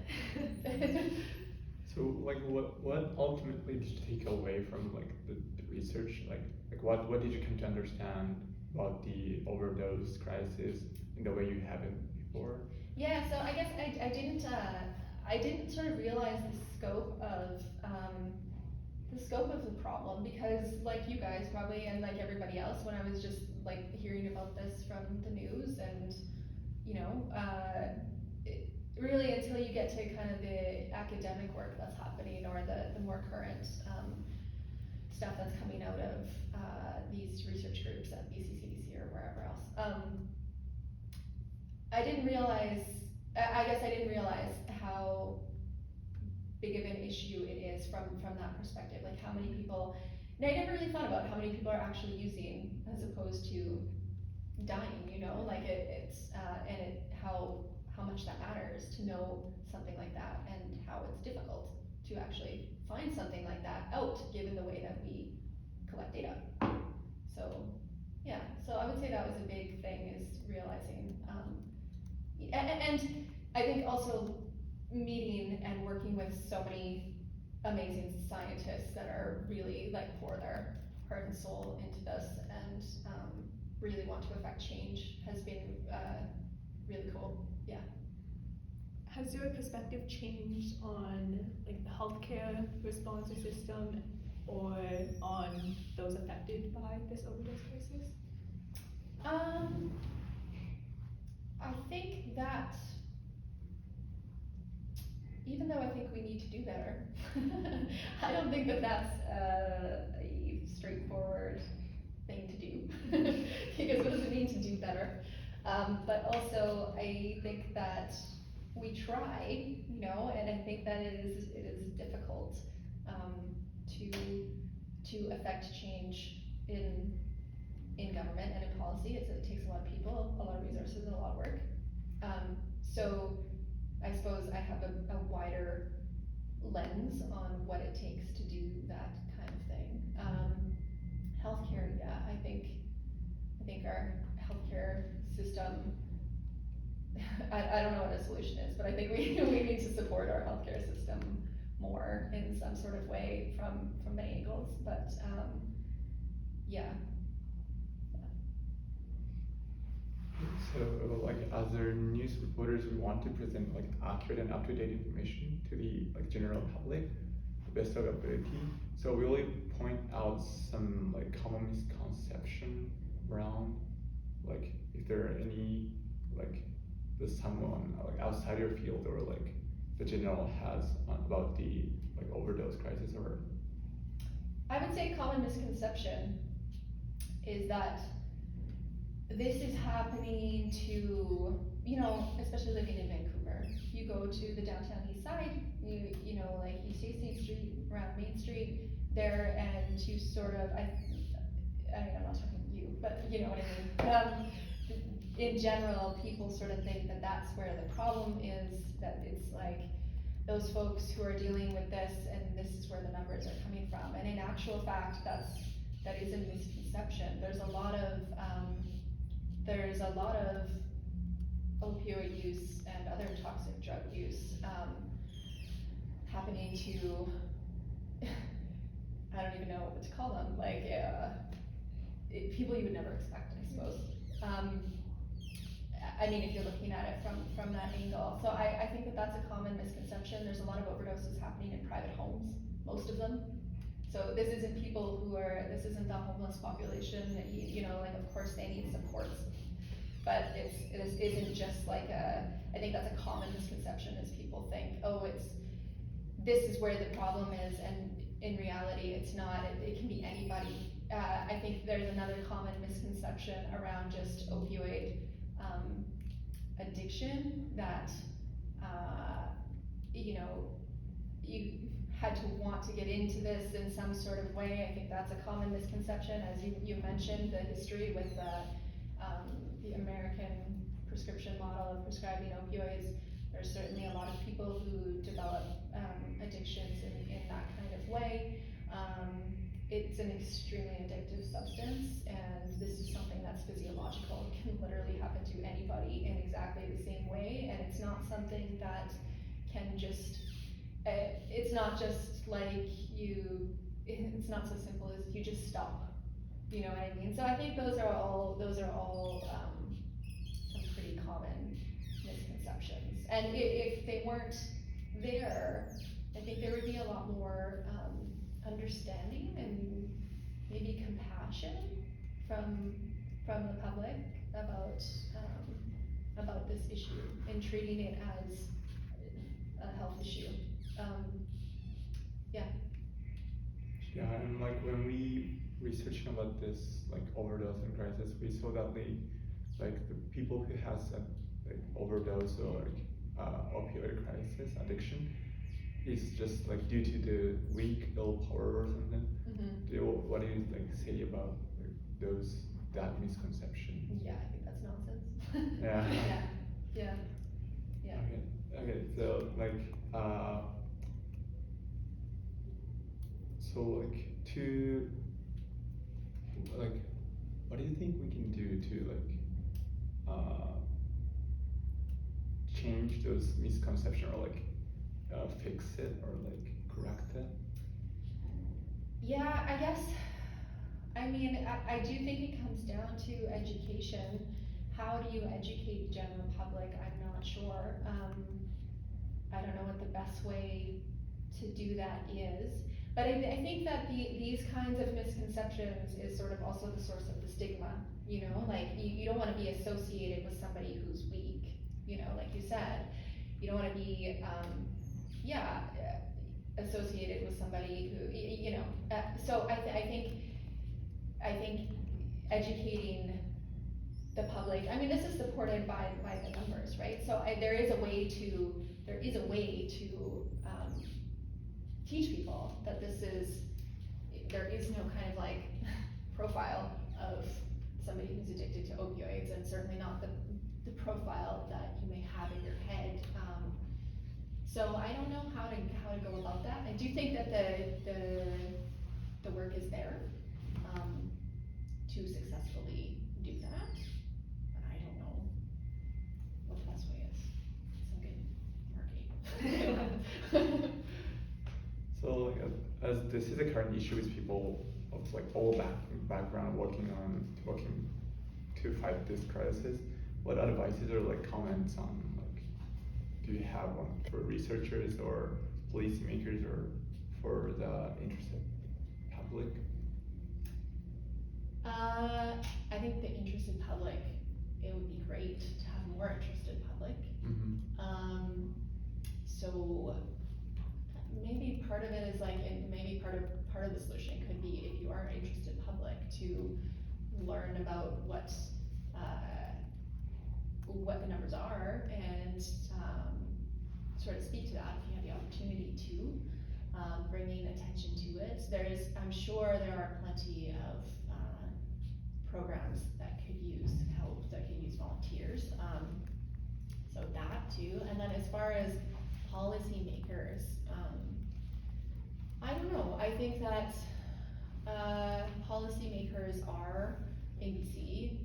So like what ultimately did you take away from like the research? Like what did you come to understand about the overdose crisis in the way you haven't before? Yeah, so I guess I didn't sort of realize the scope of the problem, because like you guys probably, and like everybody else, when I was just like hearing about this from the news, and really until you get to kind of the academic work that's happening, or the more current stuff that's coming out of these research groups at BCCDC or wherever else, I didn't realize how big of an issue it is from that perspective. Like how many people, and I never really thought about how many people are actually using as opposed to dying, like how much that matters to know something like that, and how it's difficult to actually find something like that out, given the way that we collect data. So yeah, so I would say that was a big thing, is realizing, and I think also meeting and working with so many amazing scientists that are really like pour their heart and soul into this, and really want to affect change, has been really cool. Yeah. Has your perspective changed on like the healthcare response or system, or on those affected by this overdose crisis? I think that even though I think we need to do better, I don't think that that's a straightforward thing to do, because what does it mean to do better? But also I think that we try, and I think that it is difficult to affect change in government and in policy. It takes a lot of people, a lot of resources, and a lot of work. So I suppose I have a wider lens on what it takes to do that kind of thing. Healthcare, yeah, I think our healthcare system, I don't know what a solution is, but I think we need to support our healthcare system more in some sort of way from many angles. But yeah. So like as our news reporters, we want to present like accurate and up-to-date information to the like general public, the best of our ability. So we will point out some like common misconception around, like if there are any like there's someone like outside your field, or like the general has about the like overdose crisis, or I would say common misconception is that this is happening to, especially living in Vancouver. You go to the downtown east side, like East 18th Street, around Main Street there, and you sort of, I mean, I'm not talking to you, but you know what I mean. In general, people sort of think that that's where the problem is, that it's like those folks who are dealing with this, and this is where the numbers are coming from. And in actual fact, that is a misconception. There's a lot of opioid use and other toxic drug use happening to, I don't even know what to call them, like people you would never expect, I suppose. I mean, if you're looking at it from that angle. So I think that that's a common misconception. There's a lot of overdoses happening in private homes, most of them. So this isn't this isn't the homeless population that like of course they need supports. But this isn't just like I think that's a common misconception is people think, oh, this is where the problem is, and in reality it's not, it can be anybody. I think there's another common misconception around just opioid addiction that, you had to want to get into this in some sort of way. I think that's a common misconception, as you mentioned, the history with the American prescription model of prescribing opioids. There's certainly a lot of people who develop addictions in that kind of way. It's an extremely addictive substance, and this is something that's physiological. It can literally happen to anybody in exactly the same way, and it's not something that can just, it's not just like it's not so simple as you just stop. You know what I mean? So I think those are all some pretty common misconceptions. And if they weren't there, I think there would be a lot more understanding and maybe compassion from the public about this issue and treating it as a health issue. Yeah, and like when we researching about this like overdose and crisis, we saw that the people who has like overdose or opioid crisis addiction is just like due to the weak willpower or something. What do you like say about like, that misconception? Yeah, I think that's nonsense. Yeah. Yeah. Okay, so like what do you think we can do to change those misconceptions or fix it or correct it? Yeah, I guess, I mean, I do think it comes down to education. How do you educate the general public? I'm not sure. I don't know what the best way to do that is. But I think that these kinds of misconceptions is sort of also the source of the stigma, like you don't want to be associated with somebody who's weak, like you said. You don't want to be, associated with somebody who, so I think educating the public, I mean, this is supported by the numbers, right? So there is a way to teach people that there is no kind of profile of somebody who's addicted to opioids, and certainly not the profile that you may have in your head. So I don't know how to go about that. I do think that the work is there to successfully do that, but I don't know what the best way is. It's okay, marketing. So as this is a current issue with people of all background working to fight this crisis, what advices or comments on do you have one for researchers or policymakers or for the interested public? I think the interested public, it would be great to have more interested public. So maybe part of it is and maybe part of the solution could be, if you are an interested public, to learn about what the numbers are and sort of speak to that if you have the opportunity to, bringing attention to it. I'm sure there are plenty of programs that could use help, that could use volunteers. So that too. And then as far as policymakers, I don't know. I think that policymakers are in BC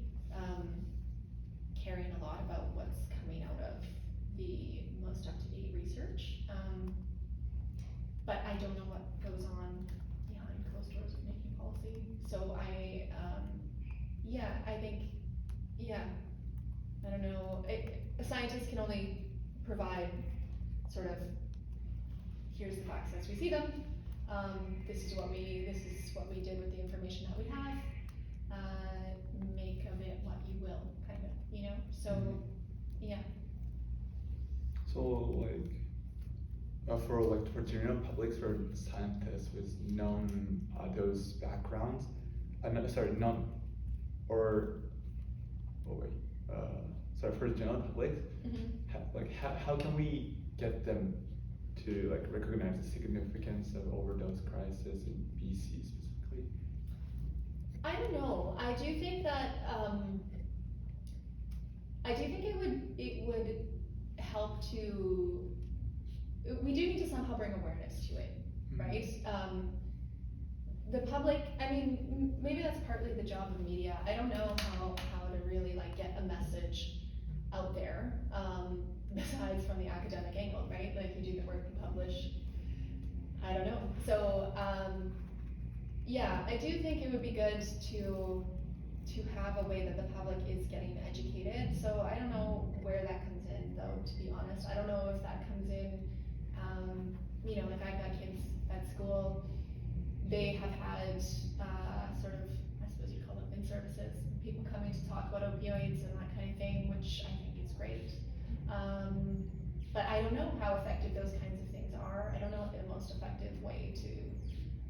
caring a lot about what's coming out of the most up-to-date research. But I don't know what goes on behind closed doors of making policy. So I don't know. A scientist can only provide sort of, here's the facts as we see them. This is what we did with the information that we have. Make of it what you will, kind of, you know? So, yeah. So for general public, for scientists with known those backgrounds, for the general public, how can we get them to recognize the significance of overdose crisis in BC specifically? I don't know. I do think that it would help to. We do need to somehow bring awareness to it, right? The public. I mean, maybe that's partly the job of media. I don't know how to really get a message out there, besides from the academic angle, right? Like, you do the work, you publish. I don't know. So. Yeah, I do think it would be good to have a way that the public is getting educated. So I don't know where that comes in, though, to be honest. I don't know if that comes in, I've got kids at school, they have had sort of, I suppose you'd call them in-services, people coming to talk about opioids and that kind of thing, which I think is great. But I don't know how effective those kinds of things are. I don't know what the most effective way to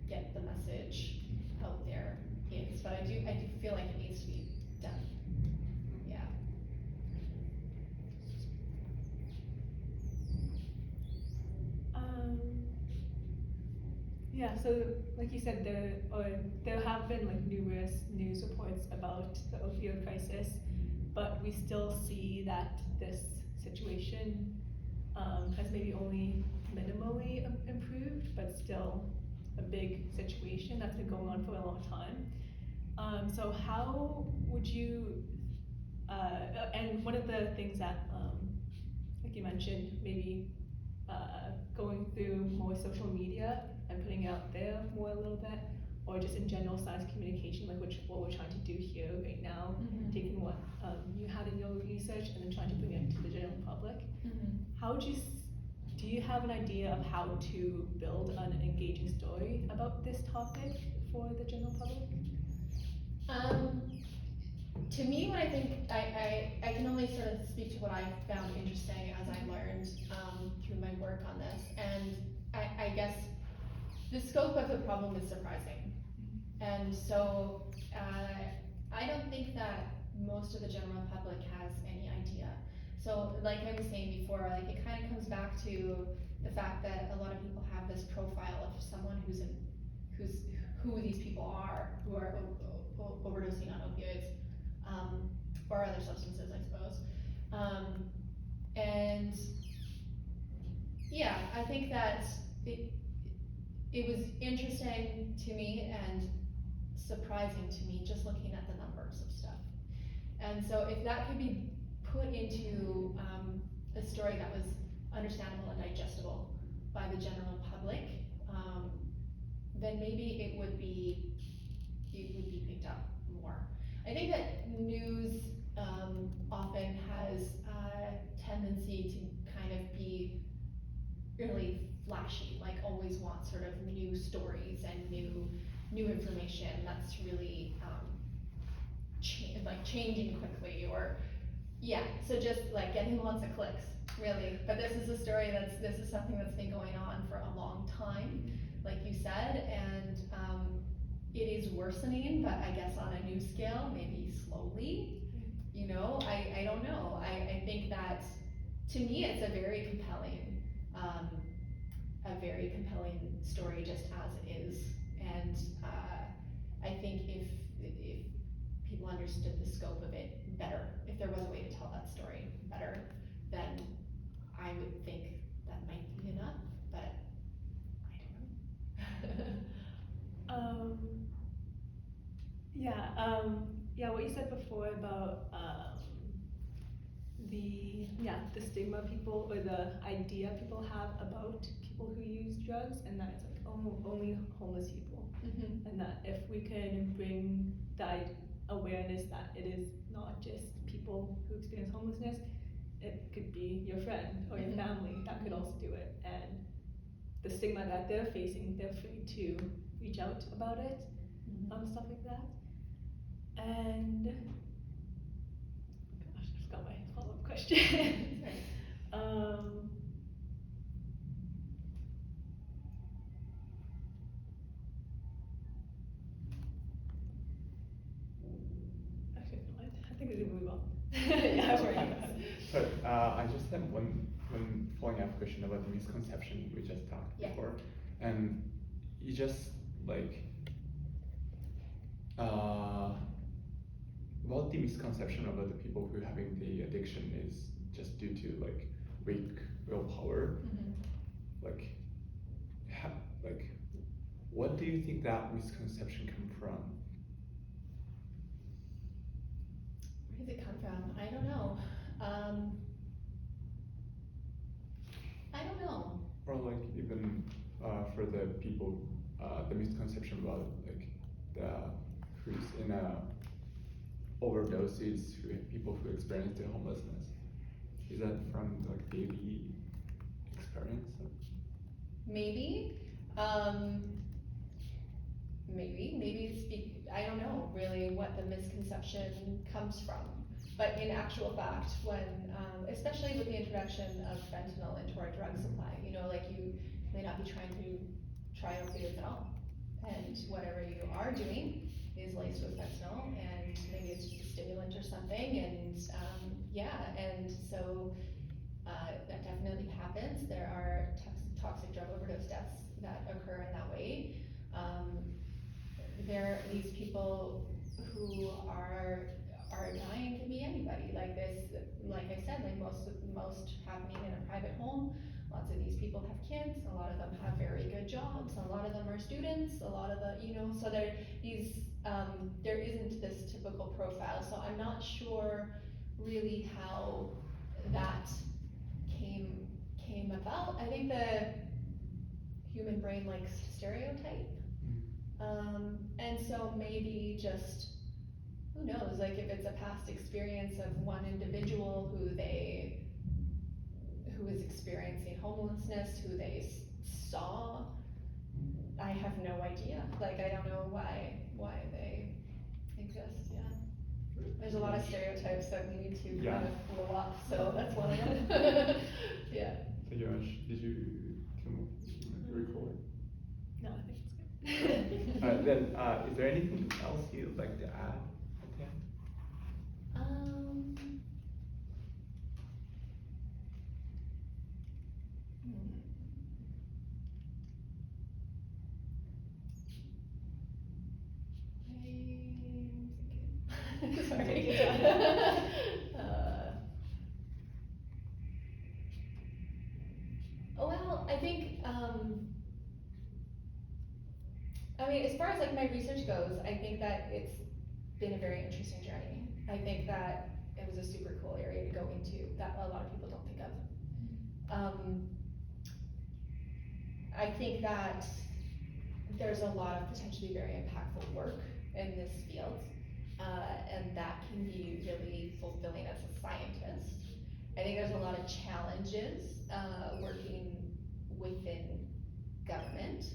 get the message out there is, but I do feel like it needs to be done. Yeah. Yeah, so like you said, there have been numerous news reports about the opioid crisis, but we still see that this situation has maybe only minimally improved, but still a big situation that's been going on for a long time. So how would you, and one of the things that, like you mentioned, maybe going through more social media and putting it out there more a little bit, or just in general science communication, what we're trying to do here right now, taking what you had in your research and then trying to bring it to the general public. How would you, do you have an idea of how to build an engaging story about this topic for the general public? To me, what I think, I can only sort of speak to what I found interesting as I learned through my work on this, and I guess the scope of the problem is surprising. And so I don't think that most of the general public has any idea. So like I was saying before, it kind of comes back to the fact that a lot of people have this profile of someone who these people are, who are overdosing on opioids, or other substances, I suppose. And yeah, I think that it was interesting to me and surprising to me just looking at the numbers of stuff. And so if that could be put into a story that was understandable and digestible by the general public, then maybe it would be picked up more. I think that news often has a tendency to kind of be really flashy, always want sort of new stories and new information that's really changing quickly, or so just getting lots of clicks, really. But this is a story this is something that's been going on for a long time, like you said, and it is worsening, but I guess on a new scale, maybe fully. You know, I don't know. I think that to me it's a very compelling story just as it is. And I think if people understood the scope of it better, if there was a way to tell that story better, then I would think that might be enough, but I don't know. Yeah, what you said before about the stigma people or the idea people have about people who use drugs, and that it's like only homeless people, Mhm. and that if we can bring that awareness that it is not just people who experience homelessness, it could be your friend or your Mhm. family that could also do it, and the stigma that they're facing, they're afraid to reach out about it, stuff like that. And gosh, I forgot my follow-up question. Actually, never mind. I think we can move on. Yeah, So I just have one following up question about the misconception we just talked Yeah. before, and you just like about the misconception about the people who having the addiction is just due to like weak willpower. Like, like, what do you think that misconception come from? Where does it come from? I don't know. I don't know. Or like even for the people, the misconception about like the who's in overdoses, people who experience the homelessness. Is that from like daily experience? Maybe. Maybe I don't know really what the misconception comes from. But in actual fact, when, especially with the introduction of fentanyl into our drug supply, you know, like you may not be trying to try opiates at all. And whatever you are doing is laced with fentanyl, and maybe it's just a stimulant or something, and and so that definitely happens. There are toxic drug overdose deaths that occur in that way. There are these people who are dying, can be anybody. Like this, like I said, like most happening in a private home. Lots of these people have kids. A lot of them have very good jobs. A lot of them are students. A lot of the, you know, so there isn't this typical profile. So I'm not sure really how that came about. I think the human brain likes to stereotype. And so maybe just, who knows, like if it's a past experience of one individual who is experiencing homelessness, who they saw, I have no idea. Like I don't know why they exist, yeah. There's a lot of stereotypes that we need to kind of blow up, so that's one of them. Yeah. So Josh, did you recall? No, I think it's good. Then, is there anything else you'd like to add? Okay. Sorry. Well, I think, I mean, as far as like my research goes, I think that it's been a very interesting journey. I think that it was a super cool area to go into that a lot of people don't think of. I think that there's a lot of potentially very impactful work in this field, and that can be really fulfilling as a scientist. I think there's a lot of challenges working within government,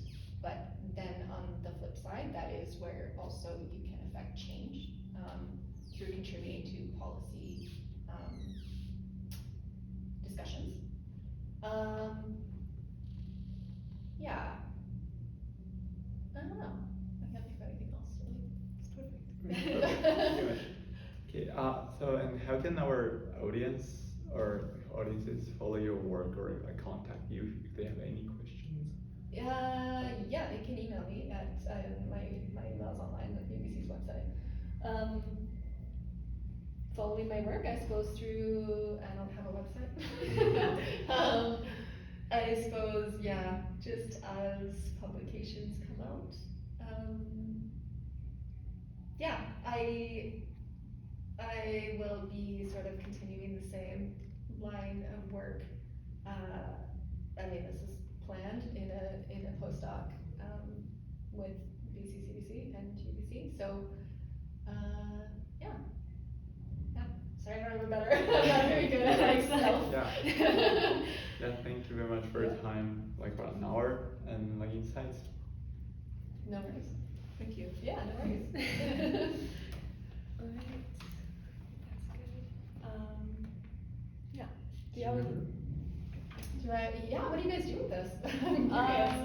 but then on the flip side, that is where also you can affect change through contributing to policy discussions. Yeah. I don't know. I can't think of anything else really. It's perfect. Perfect. Okay, so and how can our audience or audiences follow your work or like contact you if they have any questions? Yeah, they can email me at my email's online at UBC's website. Following my work, I suppose through I don't have a website. I suppose yeah, just as publications come out. Yeah, I will be sort of continuing the same line of work. I mean, this is planned in a postdoc with BCCDC and UBC. So, yeah. Yeah. Sorry, I don't remember better. I'm not very good at Excel. Yeah. Yeah, thank you very much for your time, like about an hour and like insights. No worries. Thank you. Yeah, no worries. Alright, that's good. Yeah. Do you have? Yeah. What do you guys do with this? I'm curious.